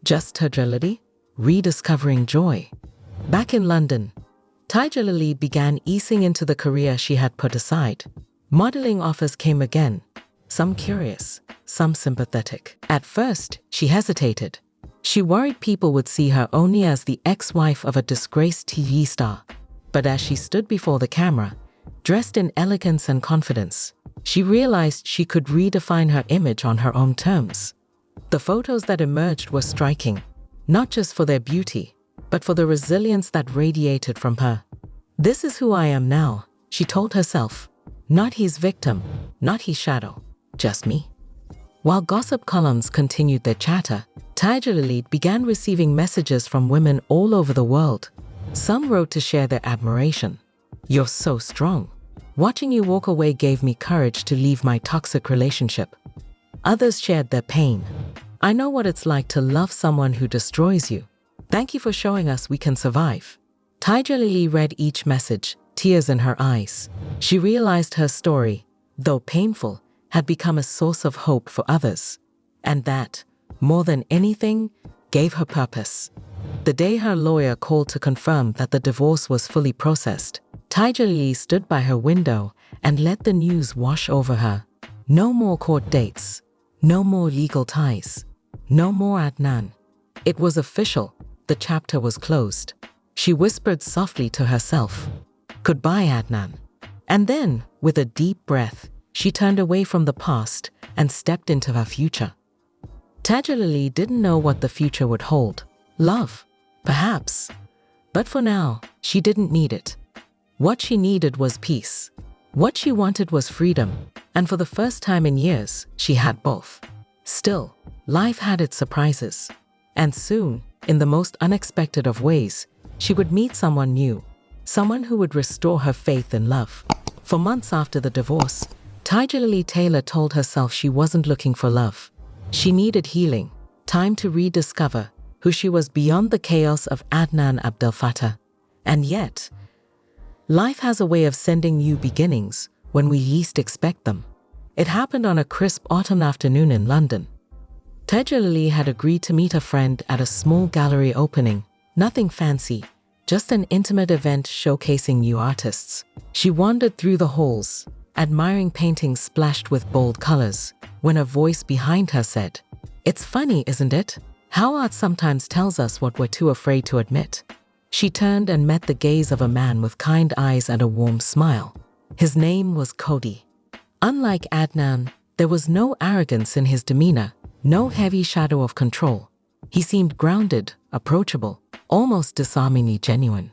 Just Tigerlily, rediscovering joy. Back in London, Tigerlily began easing into the career she had put aside. Modeling offers came again, some curious, some sympathetic. At first, she hesitated. She worried people would see her only as the ex-wife of a disgraced TV star. But as she stood before the camera, dressed in elegance and confidence, she realized she could redefine her image on her own terms. The photos that emerged were striking, not just for their beauty, but for the resilience that radiated from her. "This is who I am now," she told herself. "Not his victim, not his shadow, just me." While gossip columns continued their chatter, Tigerlily began receiving messages from women all over the world. Some wrote to share their admiration. "You're so strong. Watching you walk away gave me courage to leave my toxic relationship." Others shared their pain. "I know what it's like to love someone who destroys you. Thank you for showing us we can survive." Tigerlily read each message, tears in her eyes. She realized her story, though painful, had become a source of hope for others. And that, more than anything, gave her purpose. The day her lawyer called to confirm that the divorce was fully processed, Tigerlily stood by her window and let the news wash over her. No more court dates. No more legal ties. No more Adnan. It was official. The chapter was closed. She whispered softly to herself, "Goodbye, Adnan." And then, with a deep breath, she turned away from the past and stepped into her future. Tigerlily didn't know what the future would hold. Love, perhaps. But for now, she didn't need it. What she needed was peace. What she wanted was freedom, and for the first time in years, she had both. Still, life had its surprises. And soon, in the most unexpected of ways, she would meet someone new, someone who would restore her faith in love. For months after the divorce, Tigili Taylor told herself she wasn't looking for love. She needed healing, time to rediscover who she was beyond the chaos of Adnan Abdel Fattah. And yet, life has a way of sending new beginnings when we least expect them. It happened on a crisp autumn afternoon in London. Tigerlily had agreed to meet a friend at a small gallery opening. Nothing fancy, just an intimate event showcasing new artists. She wandered through the halls, admiring paintings splashed with bold colors, when a voice behind her said, "It's funny, isn't it? How art sometimes tells us what we're too afraid to admit." She turned and met the gaze of a man with kind eyes and a warm smile. His name was Cody. Unlike Adnan, there was no arrogance in his demeanor, no heavy shadow of control. He seemed grounded, approachable, almost disarmingly genuine.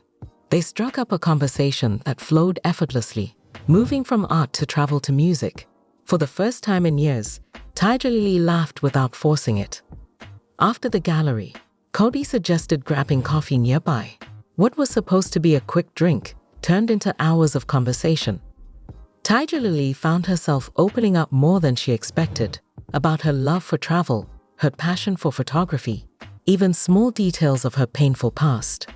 They struck up a conversation that flowed effortlessly, moving from art to travel to music. For the first time in years, Tigerlily laughed without forcing it. After the gallery, Cody suggested grabbing coffee nearby. What was supposed to be a quick drink turned into hours of conversation. Tigerlily found herself opening up more than she expected, about her love for travel, her passion for photography, even small details of her painful past.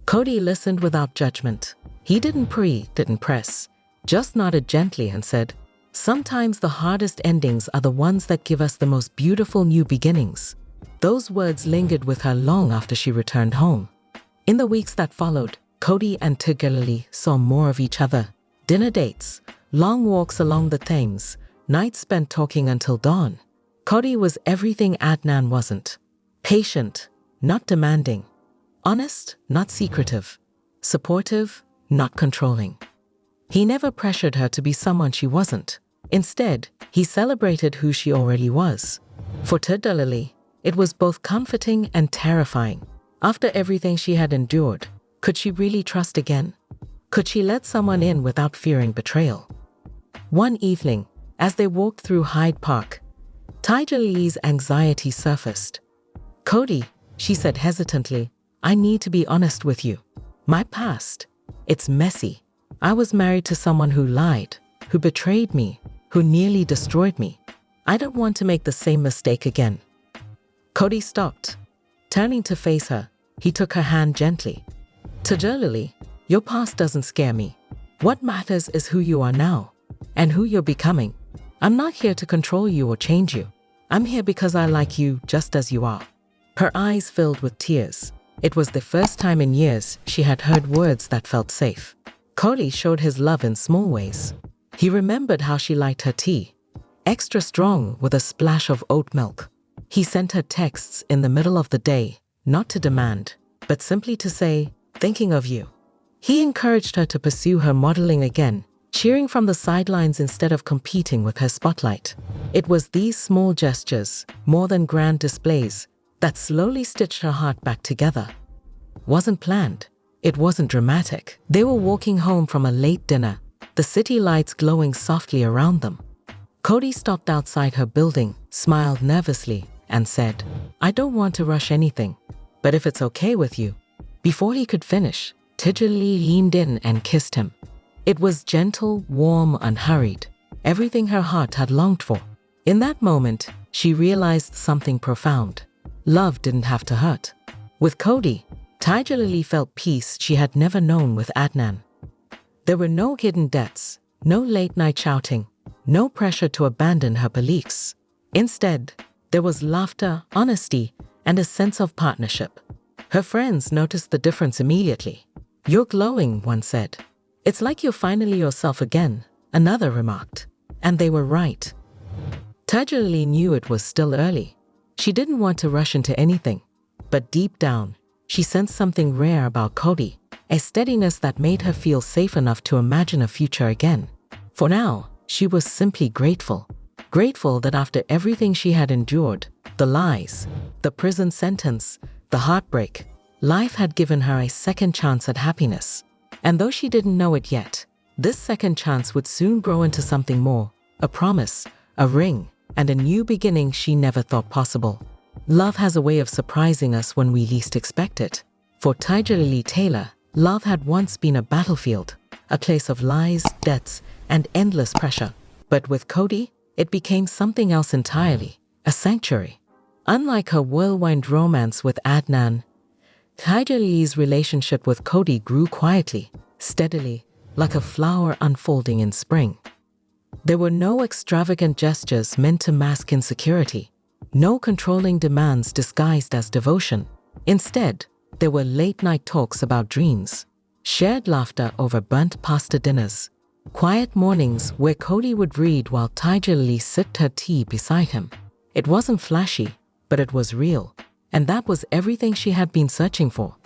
Cody listened without judgment. He didn't press, just nodded gently and said, "Sometimes the hardest endings are the ones that give us the most beautiful new beginnings." Those words lingered with her long after she returned home. In the weeks that followed, Cody and Tigerlily saw more of each other. Dinner dates, long walks along the Thames, nights spent talking until dawn. Cody was everything Adnan wasn't. Patient, not demanding. Honest, not secretive. Supportive, not controlling. He never pressured her to be someone she wasn't. Instead, he celebrated who she already was. For Tigerlily, it was both comforting and terrifying. After everything she had endured, could she really trust again? Could she let someone in without fearing betrayal? One evening, as they walked through Hyde Park, Tigerlily's anxiety surfaced. "Cody," she said hesitantly, "I need to be honest with you. My past, it's messy. I was married to someone who lied, who betrayed me, who nearly destroyed me. I don't want to make the same mistake again." Cody stopped. Turning to face her, he took her hand gently. "Tigerlily, your past doesn't scare me. What matters is who you are now, and who you're becoming. I'm not here to control you or change you. I'm here because I like you just as you are." Her eyes filled with tears. It was the first time in years she had heard words that felt safe. Cody showed his love in small ways. He remembered how she liked her tea, extra strong with a splash of oat milk. He sent her texts in the middle of the day, not to demand, but simply to say, "Thinking of you." He encouraged her to pursue her modeling again, cheering from the sidelines instead of competing with her spotlight. It was these small gestures, more than grand displays, that slowly stitched her heart back together. Wasn't planned. It wasn't dramatic. They were walking home from a late dinner, the city lights glowing softly around them. Cody stopped outside her building, smiled nervously, and said, "I don't want to rush anything, but if it's okay with you." Before he could finish, Tigili leaned in and kissed him. It was gentle, warm, unhurried, everything her heart had longed for. In that moment, she realized something profound. Love didn't have to hurt. With Cody, Tigerlily felt peace she had never known with Adnan. There were no hidden debts, no late-night shouting, no pressure to abandon her beliefs. Instead, there was laughter, honesty, and a sense of partnership. Her friends noticed the difference immediately. "You're glowing," one said. "It's like you're finally yourself again." another remarked. And they were right. Tigili knew it was still early. She didn't want to rush into anything. But deep down, she sensed something rare about Cody, a steadiness that made her feel safe enough to imagine a future again. For now, she was simply grateful. Grateful that after everything she had endured, the lies, the prison sentence, the heartbreak, life had given her a second chance at happiness. And though she didn't know it yet, this second chance would soon grow into something more, a promise, a ring, and a new beginning she never thought possible. Love has a way of surprising us when we least expect it. For Tigerlily Taylor, love had once been a battlefield, a place of lies, debts, and endless pressure. But with Cody, it became something else entirely, a sanctuary. Unlike her whirlwind romance with Adnan, Tigerlily's relationship with Cody grew quietly, steadily, like a flower unfolding in spring. There were no extravagant gestures meant to mask insecurity, no controlling demands disguised as devotion. Instead, there were late-night talks about dreams, shared laughter over burnt pasta dinners, quiet mornings where Cody would read while Tigerlily sipped her tea beside him. It wasn't flashy, but it was real, and that was everything she had been searching for.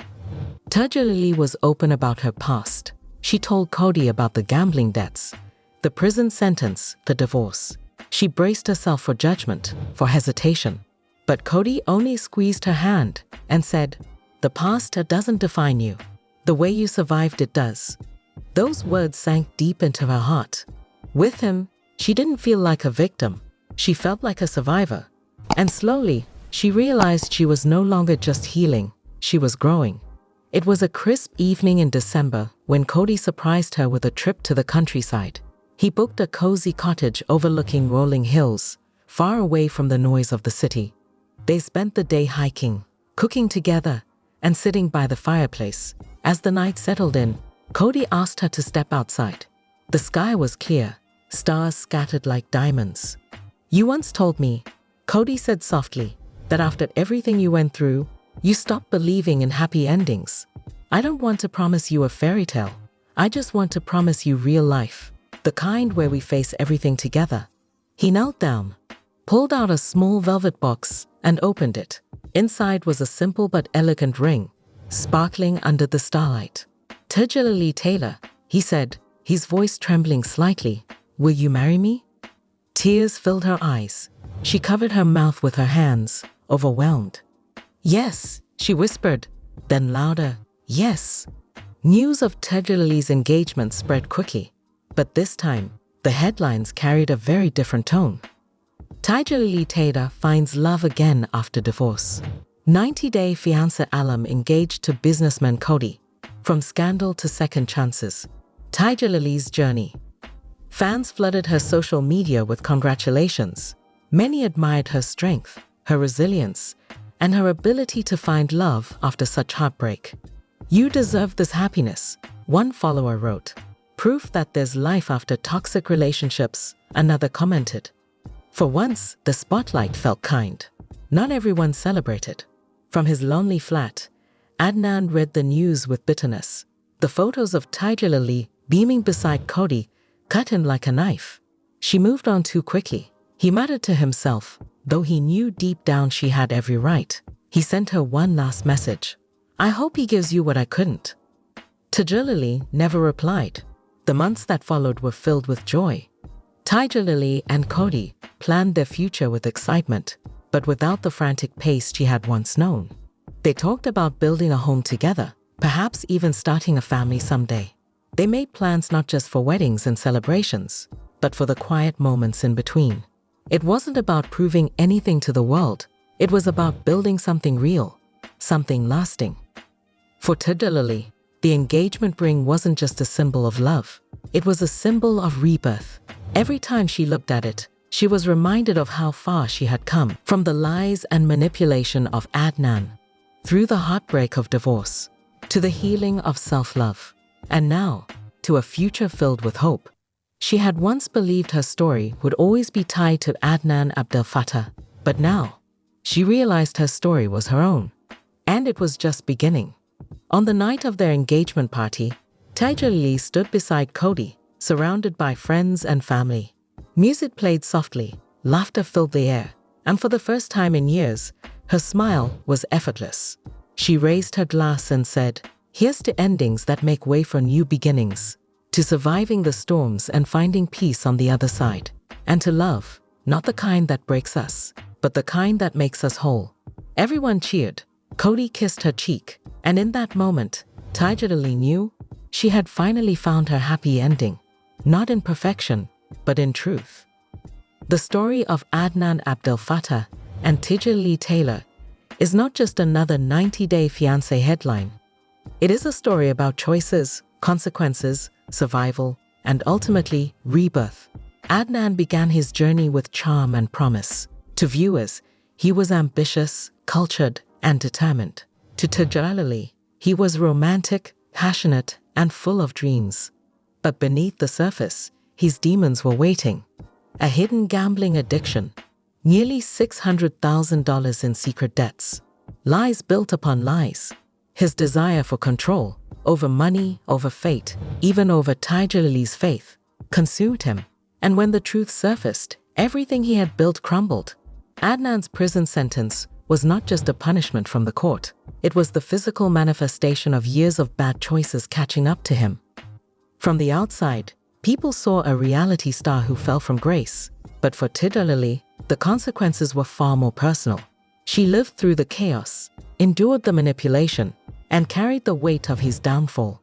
Tigerlily was open about her past. She told Cody about the gambling debts, the prison sentence, the divorce. She braced herself for judgment, for hesitation. But Cody only squeezed her hand and said, "The past doesn't define you. The way you survived it does." Those words sank deep into her heart. With him, she didn't feel like a victim. She felt like a survivor. And slowly, she realized she was no longer just healing, she was growing. It was a crisp evening in December when Cody surprised her with a trip to the countryside. He booked a cozy cottage overlooking rolling hills, far away from the noise of the city. They spent the day hiking, cooking together, and sitting by the fireplace. As the night settled in, Cody asked her to step outside. The sky was clear, stars scattered like diamonds. "You once told me," Cody said softly, "that after everything you went through, you stopped believing in happy endings. I don't want to promise you a fairy tale. I just want to promise you real life. The kind where we face everything together." He knelt down, pulled out a small velvet box, and opened it. Inside was a simple but elegant ring, sparkling under the starlight. "Tigerlily Taylor," he said, his voice trembling slightly, "will you marry me?" Tears filled her eyes. She covered her mouth with her hands, overwhelmed. "Yes," she whispered, then louder, "Yes." News of Tigerlily's engagement spread quickly. But this time, the headlines carried a very different tone. Tigerlily Taylor finds love again after divorce. 90-day Fiancé alum engaged to businessman Cody. From scandal to second chances. Tigerlily's journey. Fans flooded her social media with congratulations. Many admired her strength, her resilience, and her ability to find love after such heartbreak. "You deserve this happiness," one follower wrote. "Proof that there's life after toxic relationships," another commented. For once, the spotlight felt kind. Not everyone celebrated. From his lonely flat, Adnan read the news with bitterness. The photos of Tigerlily beaming beside Cody cut him like a knife. She moved on too quickly. He muttered to himself, though he knew deep down she had every right. He sent her one last message. "I hope he gives you what I couldn't." Tigerlily never replied. The months that followed were filled with joy. Tigerlily and Cody planned their future with excitement, but without the frantic pace she had once known. They talked about building a home together, perhaps even starting a family someday. They made plans not just for weddings and celebrations, but for the quiet moments in between. It wasn't about proving anything to the world. It was about building something real, something lasting. For Tigerlily, the engagement ring wasn't just a symbol of love. It was a symbol of rebirth. Every time she looked at it, she was reminded of how far she had come, from the lies and manipulation of Adnan, through the heartbreak of divorce, to the healing of self-love, and now, to a future filled with hope. She had once believed her story would always be tied to Adnan Abdel Fattah, but now, she realized her story was her own, and it was just beginning. On the night of their engagement party, Tigerlily stood beside Cody, surrounded by friends and family. Music played softly, laughter filled the air, and for the first time in years, her smile was effortless. She raised her glass and said, "Here's to endings that make way for new beginnings, to surviving the storms and finding peace on the other side, and to love, not the kind that breaks us, but the kind that makes us whole." Everyone cheered. Cody kissed her cheek, and in that moment, Tigili knew she had finally found her happy ending, not in perfection, but in truth. The story of Adnan Abdel Fattah and Tigili Taylor is not just another 90-day fiancé headline. It is a story about choices, consequences, survival, and ultimately, rebirth. Adnan began his journey with charm and promise. To viewers, he was ambitious, cultured, and determined. To Tigerlily, he was romantic, passionate, and full of dreams. But beneath the surface, his demons were waiting. A hidden gambling addiction, nearly $600,000 in secret debts, lies built upon lies. His desire for control, over money, over fate, even over Tigerlily's faith, consumed him. And when the truth surfaced, everything he had built crumbled. Adnan's prison sentence was not just a punishment from the court. It was the physical manifestation of years of bad choices catching up to him. From the outside, people saw a reality star who fell from grace. But for Tigerlily, the consequences were far more personal. She lived through the chaos, endured the manipulation, and carried the weight of his downfall.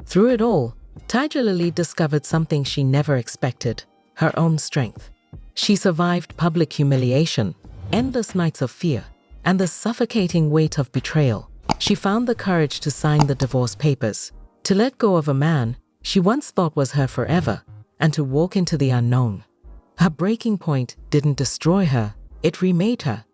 Through it all, Tigerlily discovered something she never expected: her own strength. She survived public humiliation, endless nights of fear, and the suffocating weight of betrayal. She found the courage to sign the divorce papers, to let go of a man she once thought was her forever, and to walk into the unknown. Her breaking point didn't destroy her, it remade her.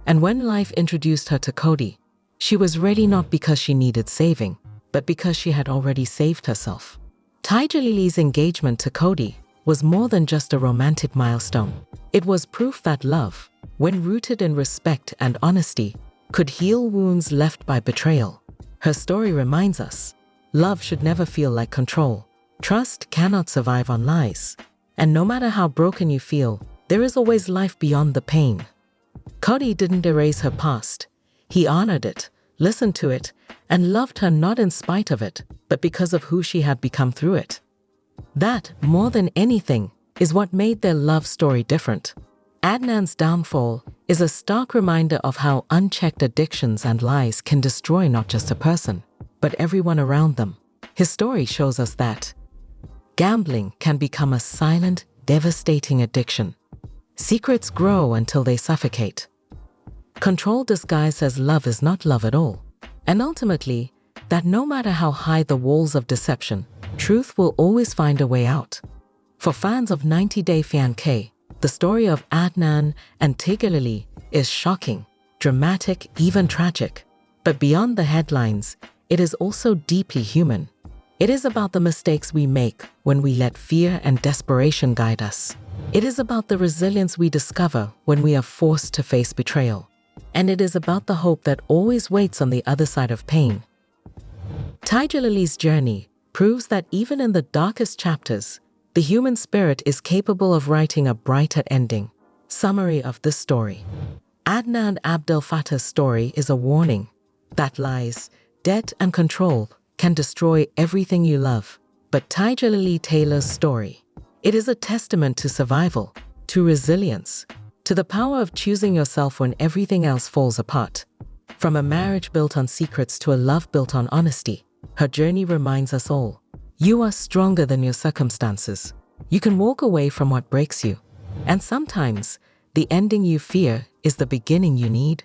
And when life introduced her to Cody, she was ready not because she needed saving, but because she had already saved herself. Tigilily's engagement to Cody was more than just a romantic milestone. It was proof that love, when rooted in respect and honesty, could heal wounds left by betrayal. Her story reminds us, love should never feel like control. Trust cannot survive on lies. And no matter how broken you feel, there is always life beyond the pain. Cody didn't erase her past. He honored it, listened to it, and loved her not in spite of it, but because of who she had become through it. That, more than anything, is what made their love story different. Adnan's downfall is a stark reminder of how unchecked addictions and lies can destroy not just a person, but everyone around them. His story shows us that gambling can become a silent, devastating addiction. Secrets grow until they suffocate. Control disguised as love is not love at all. And ultimately, that no matter how high the walls of deception, truth will always find a way out. For fans of 90-Day Fiancé, the story of Adnan and Tigili is shocking, dramatic, even tragic. But beyond the headlines, it is also deeply human. It is about the mistakes we make when we let fear and desperation guide us. It is about the resilience we discover when we are forced to face betrayal. And it is about the hope that always waits on the other side of pain. Tigilily's journey proves that even in the darkest chapters, the human spirit is capable of writing a brighter ending. Summary of this story. Adnan Abdel Fattah's story is a warning that lies, debt, and control can destroy everything you love. But Tigili Taylor's story, it is a testament to survival, to resilience, to the power of choosing yourself when everything else falls apart. From a marriage built on secrets to a love built on honesty, her journey reminds us all, you are stronger than your circumstances. You can walk away from what breaks you. And sometimes, the ending you fear is the beginning you need.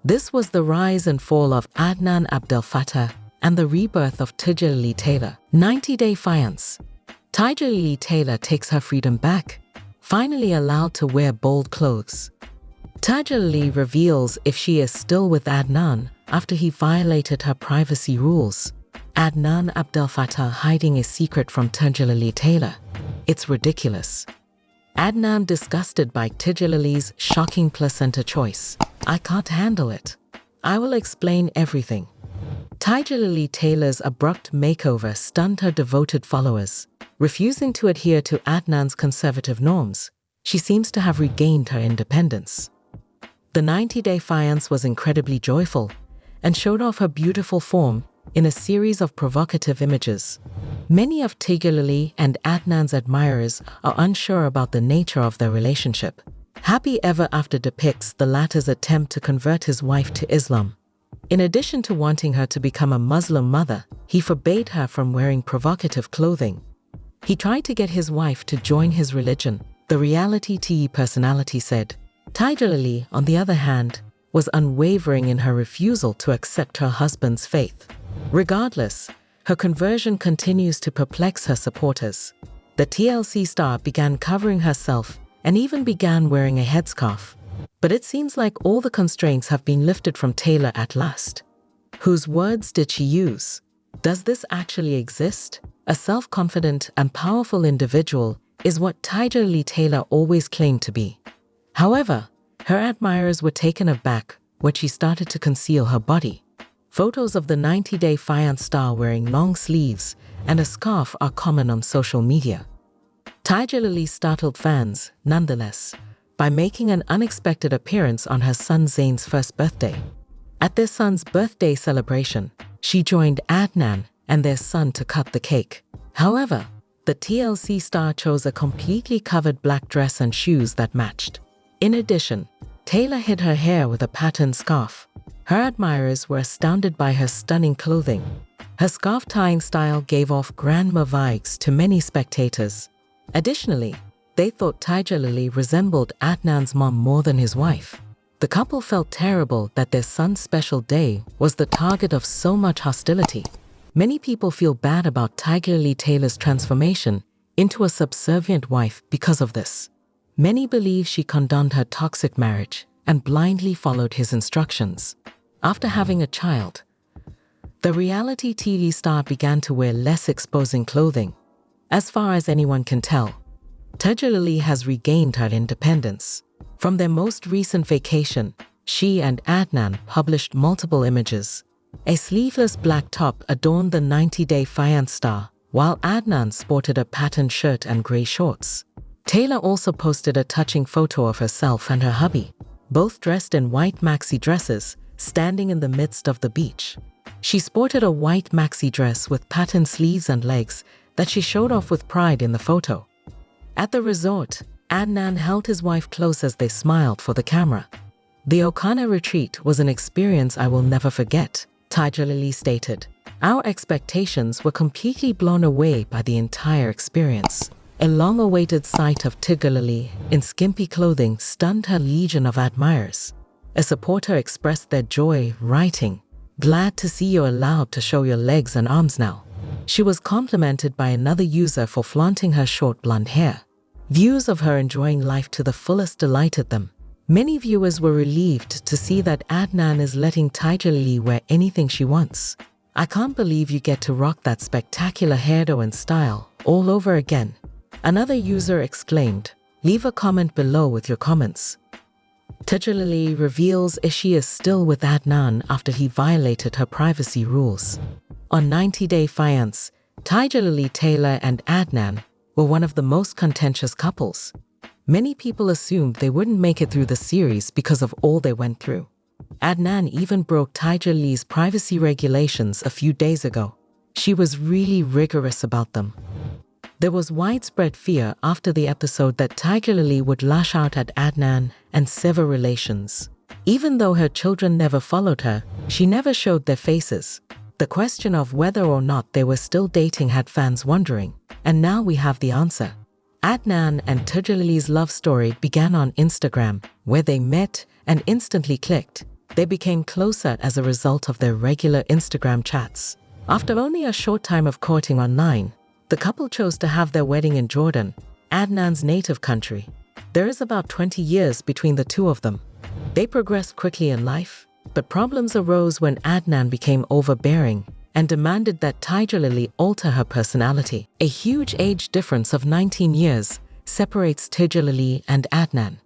This was the rise and fall of Adnan Abdel Fattah and the rebirth of Tigili Taylor. 90-Day Fiancé. Tigili Taylor takes her freedom back, finally allowed to wear bold clothes. Tigili reveals if she is still with Adnan after he violated her privacy rules. Adnan Abdel Fattah hiding a secret from Tigili Taylor. It's ridiculous. Adnan disgusted by Tigilily's shocking placenta choice. I can't handle it. I will explain everything. Tigili Taylor's abrupt makeover stunned her devoted followers. Refusing to adhere to Adnan's conservative norms, she seems to have regained her independence. The 90-day fiancé was incredibly joyful and showed off her beautiful form in a series of provocative images. Many of Tigerlily and Adnan's admirers are unsure about the nature of their relationship. Happy Ever After depicts the latter's attempt to convert his wife to Islam. In addition to wanting her to become a Muslim mother, he forbade her from wearing provocative clothing. He tried to get his wife to join his religion, the reality TV personality said. Tigerlily, on the other hand, was unwavering in her refusal to accept her husband's faith. Regardless, her conversion continues to perplex her supporters. The TLC star began covering herself and even began wearing a headscarf. But it seems like all the constraints have been lifted from Taylor at last. Whose words did she use? Does this actually exist? A self-confident and powerful individual is what Tigerlily Taylor always claimed to be. However, her admirers were taken aback when she started to conceal her body. Photos of the 90-day fiancé star wearing long sleeves and a scarf are common on social media. Tigerlily startled fans, nonetheless, by making an unexpected appearance on her son Zayn's first birthday. At their son's birthday celebration, she joined Adnan and their son to cut the cake. However, the TLC star chose a completely covered black dress and shoes that matched. In addition, Taylor hid her hair with a patterned scarf. Her admirers were astounded by her stunning clothing. Her scarf tying style gave off grandma vibes to many spectators. Additionally, they thought Tigerlily resembled Adnan's mom more than his wife. The couple felt terrible that their son's special day was the target of so much hostility. Many people feel bad about Tigerlily Taylor's transformation into a subservient wife because of this. Many believe she condoned her toxic marriage and blindly followed his instructions. After having a child, the reality TV star began to wear less exposing clothing. As far as anyone can tell, Tigerlily has regained her independence. From their most recent vacation, she and Adnan published multiple images. A sleeveless black top adorned the 90-day fiancé star, while Adnan sported a patterned shirt and grey shorts. Taylor also posted a touching photo of herself and her hubby, both dressed in white maxi dresses, standing in the midst of the beach. She sported a white maxi dress with patterned sleeves and legs that she showed off with pride in the photo. At the resort, Adnan held his wife close as they smiled for the camera. The Okana retreat was an experience I will never forget, Tigerlily stated. Our expectations were completely blown away by the entire experience. A long-awaited sight of Tigerlily in skimpy clothing stunned her legion of admirers. A supporter expressed their joy, writing, "Glad to see you're allowed to show your legs and arms now." She was complimented by another user for flaunting her short blonde hair. Views of her enjoying life to the fullest delighted them. Many viewers were relieved to see that Adnan is letting Tigerlily wear anything she wants. "I can't believe you get to rock that spectacular hairdo and style all over again," another user exclaimed. Leave a comment below with your comments. Tigerlily reveals she is still with Adnan after he violated her privacy rules. On 90-Day Fiancé, Tigerlily Taylor and Adnan were one of the most contentious couples. Many people assumed they wouldn't make it through the series because of all they went through. Adnan even broke Tigerlily's privacy regulations a few days ago. She was really rigorous about them. There was widespread fear after the episode that Tigerlily would lash out at Adnan and sever relations. Even though her children never followed her, she never showed their faces. The question of whether or not they were still dating had fans wondering, and now we have the answer. Adnan and Tigerlily's love story began on Instagram, where they met and instantly clicked. They became closer as a result of their regular Instagram chats. After only a short time of courting online, the couple chose to have their wedding in Jordan, Adnan's native country. There is about 20 years between the two of them. They progressed quickly in life, but problems arose when Adnan became overbearing and demanded that Tigerlily alter her personality. A huge age difference of 19 years separates Tigerlily and Adnan.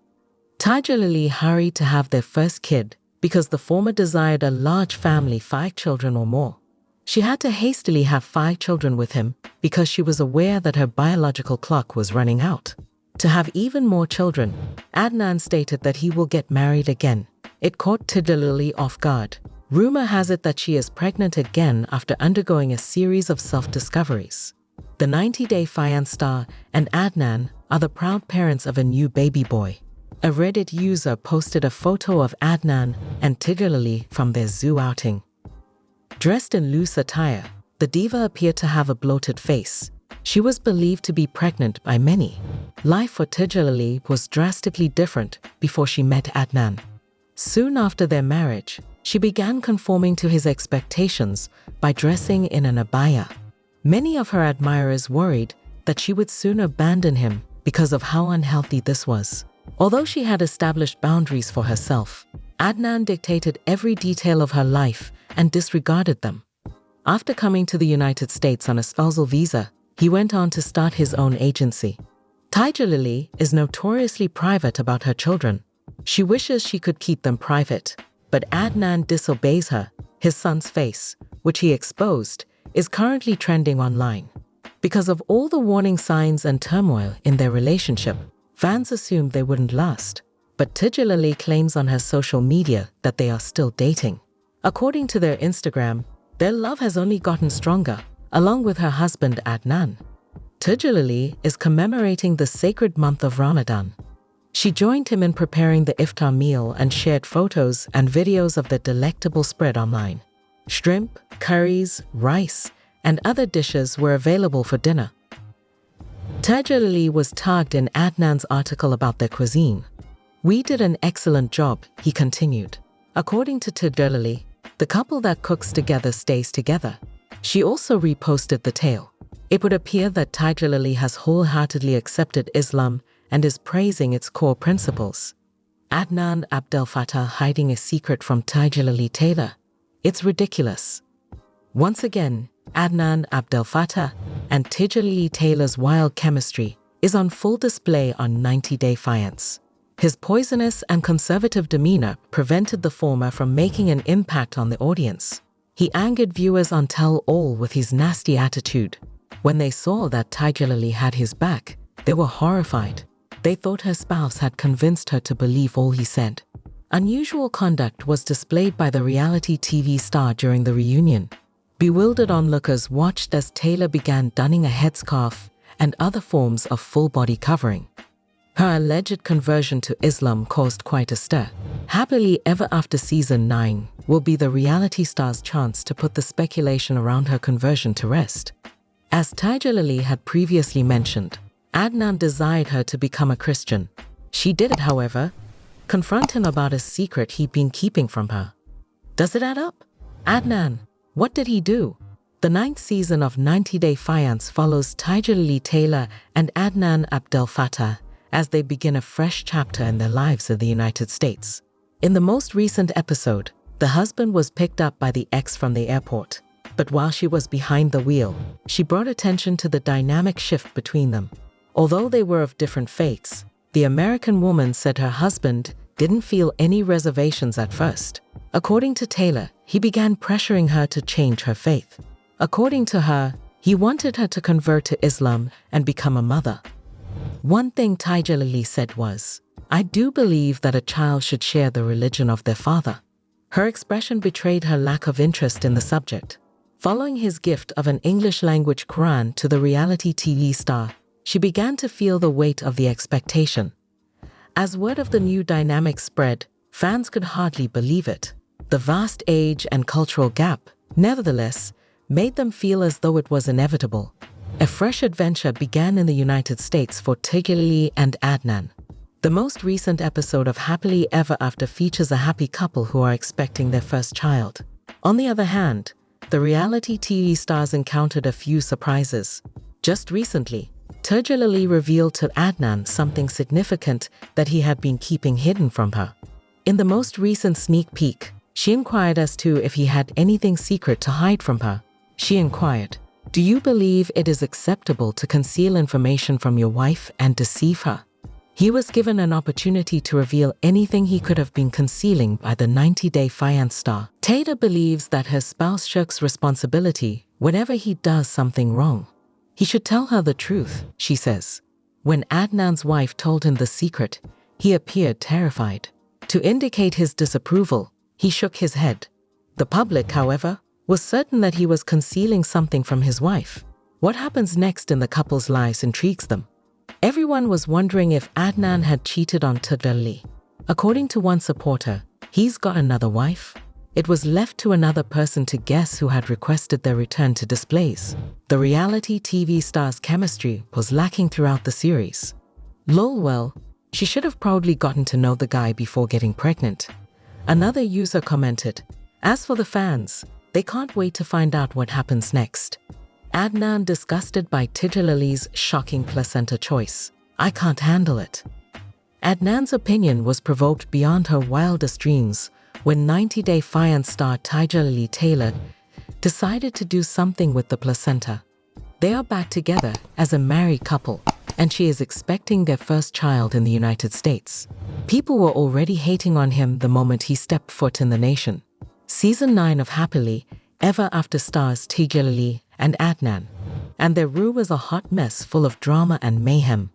Tigerlily hurried to have their first kid because the former desired a large family, 5 children or more. She had to hastily have 5 children with him because she was aware that her biological clock was running out. To have even more children, Adnan stated that he will get married again. It caught Tigili off guard. Rumor has it that she is pregnant again after undergoing a series of self-discoveries. The 90-Day Fiancé star and Adnan are the proud parents of a new baby boy. A Reddit user posted a photo of Adnan and Tigerlily from their zoo outing. Dressed in loose attire, the diva appeared to have a bloated face. She was believed to be pregnant by many. Life for Tigili was drastically different before she met Adnan. Soon after their marriage, she began conforming to his expectations by dressing in an abaya. Many of her admirers worried that she would soon abandon him because of how unhealthy this was. Although she had established boundaries for herself, Adnan dictated every detail of her life and disregarded them. After coming to the United States on a spousal visa, he went on to start his own agency. Tigerlily is notoriously private about her children. She wishes she could keep them private, but Adnan disobeys her. His son's face, which he exposed, is currently trending online. Because of all the warning signs and turmoil in their relationship, fans assumed they wouldn't last. But Tigili claims on her social media that they are still dating. According to their Instagram, their love has only gotten stronger, along with her husband Adnan. Tigili is commemorating the sacred month of Ramadan. She joined him in preparing the iftar meal and shared photos and videos of the delectable spread online. Shrimp, curries, rice, and other dishes were available for dinner. Tigili was tagged in Adnan's article about their cuisine. "We did an excellent job," he continued. According to Tigili, the couple that cooks together stays together. She also reposted the tale. It would appear that Tigili has wholeheartedly accepted Islam and is praising its core principles. Adnan Abdel Fattah hiding a secret from Tigili Taylor. It's ridiculous. Once again, Adnan Abdel Fattah and Tigili Taylor's wild chemistry is on full display on 90-Day Fiancé. His poisonous and conservative demeanor prevented the former from making an impact on the audience. He angered viewers on tell-all with his nasty attitude. When they saw that Tigerlily had his back, they were horrified. They thought her spouse had convinced her to believe all he said. Unusual conduct was displayed by the reality TV star during the reunion. Bewildered onlookers watched as Taylor began donning a headscarf and other forms of full-body covering. Her alleged conversion to Islam caused quite a stir. Happily Ever After Season 9 will be the reality star's chance to put the speculation around her conversion to rest. As Tigerlily had previously mentioned, Adnan desired her to become a Christian. She did it, however, confront him about a secret he'd been keeping from her. Does it add up? Adnan, what did he do? The 9th season of 90-Day Fiancé follows Tigerlily Taylor and Adnan Abdel Fattah as they begin a fresh chapter in their lives in the United States. In the most recent episode, the husband was picked up by the ex from the airport. But while she was behind the wheel, she brought attention to the dynamic shift between them. Although they were of different faiths, the American woman said her husband didn't feel any reservations at first. According to Taylor, he began pressuring her to change her faith. According to her, he wanted her to convert to Islam and become a mother. One thing Tigerlily said was, "I do believe that a child should share the religion of their father." Her expression betrayed her lack of interest in the subject. Following his gift of an English-language Quran to the reality TV star, she began to feel the weight of the expectation. As word of the new dynamic spread, fans could hardly believe it. The vast age and cultural gap, nevertheless, made them feel as though it was inevitable. A fresh adventure began in the United States for Tigili and Adnan. The most recent episode of Happily Ever After features a happy couple who are expecting their first child. On the other hand, the reality TV stars encountered a few surprises. Just recently, Tigili revealed to Adnan something significant that he had been keeping hidden from her. In the most recent sneak peek, she inquired as to if he had anything secret to hide from her. She inquired, "Do you believe it is acceptable to conceal information from your wife and deceive her?" He was given an opportunity to reveal anything he could have been concealing by the 90-Day Fiancé star. Taylor believes that her spouse shirks responsibility whenever he does something wrong. He should tell her the truth, she says. When Adnan's wife told him the secret, he appeared terrified. To indicate his disapproval, he shook his head. The public, however, was certain that he was concealing something from his wife. What happens next in the couple's lives intrigues them. Everyone was wondering if Adnan had cheated on Tigili. According to one supporter, he's got another wife. It was left to another person to guess who had requested their return to displays. The reality TV star's chemistry was lacking throughout the series. Lol, well, she should have probably gotten to know the guy before getting pregnant. Another user commented, as for the fans, they can't wait to find out what happens next. Adnan disgusted by Tigili's shocking placenta choice. I can't handle it. Adnan's opinion was provoked beyond her wildest dreams when 90-Day Fiancé star Tigerlily Taylor decided to do something with the placenta. They are back together as a married couple, and she is expecting their first child in the United States. People were already hating on him the moment he stepped foot in the nation. Season 9 of Happily Ever After stars Tigili and Adnan, and their room was a hot mess full of drama and mayhem.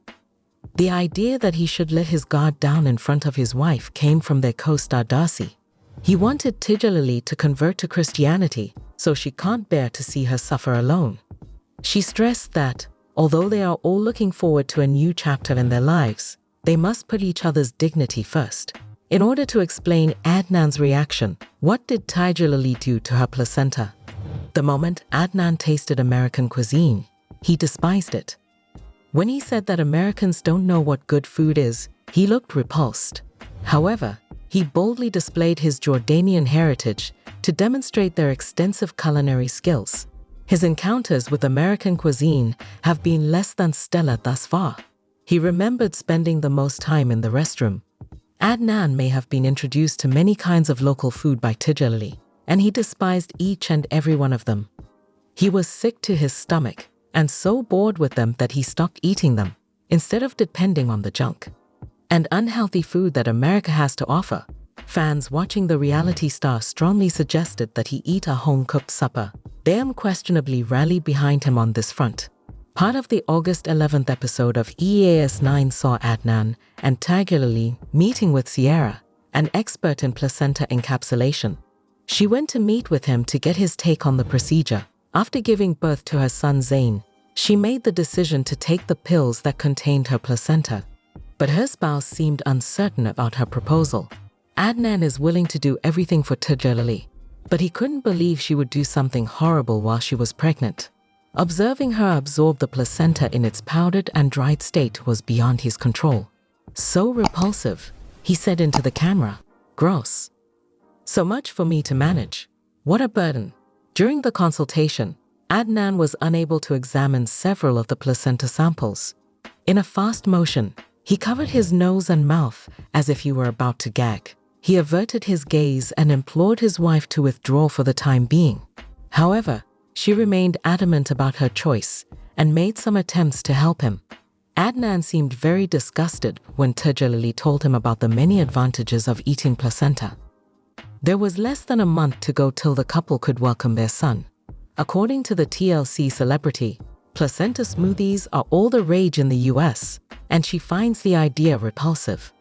The idea that he should let his guard down in front of his wife came from their co-star Darcy. He wanted Tigili to convert to Christianity, so she can't bear to see her suffer alone. She stressed that, although they are all looking forward to a new chapter in their lives, they must put each other's dignity first. In order to explain Adnan's reaction, what did Tigerlily do to her placenta? The moment Adnan tasted American cuisine, he despised it. When he said that Americans don't know what good food is, he looked repulsed. However, he boldly displayed his Jordanian heritage to demonstrate their extensive culinary skills. His encounters with American cuisine have been less than stellar thus far. He remembered spending the most time in the restroom. Adnan may have been introduced to many kinds of local food by Tigili, and he despised each and every one of them. He was sick to his stomach and so bored with them that he stopped eating them, instead of depending on the junk and unhealthy food that America has to offer. Fans watching the reality star strongly suggested that he eat a home-cooked supper. They unquestionably rallied behind him on this front. Part of the August 11th episode of EAS 9 saw Adnan and Tigerlily meeting with Sierra, an expert in placenta encapsulation. She went to meet with him to get his take on the procedure. After giving birth to her son Zayn, she made the decision to take the pills that contained her placenta. But her spouse seemed uncertain about her proposal. Adnan is willing to do everything for Tigili, but he couldn't believe she would do something horrible while she was pregnant. Observing her absorb the placenta in its powdered and dried state was beyond his control. So repulsive, he said into the camera. Gross. So much for me to manage. What a burden. During the consultation, Adnan was unable to examine several of the placenta samples. In a fast motion, he covered his nose and mouth as if he were about to gag. He averted his gaze and implored his wife to withdraw for the time being. However, she remained adamant about her choice and made some attempts to help him. Adnan seemed very disgusted when Tigili told him about the many advantages of eating placenta. There was less than a month to go till the couple could welcome their son. According to the TLC celebrity, placenta smoothies are all the rage in the US, and she finds the idea repulsive.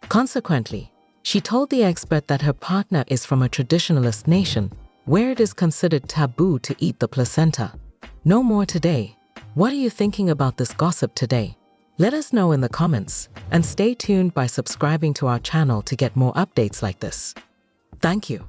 Consequently, she told the expert that her partner is from a traditionalist nation, where it is considered taboo to eat the placenta. No more today. What are you thinking about this gossip today? Let us know in the comments, and stay tuned by subscribing to our channel to get more updates like this. Thank you.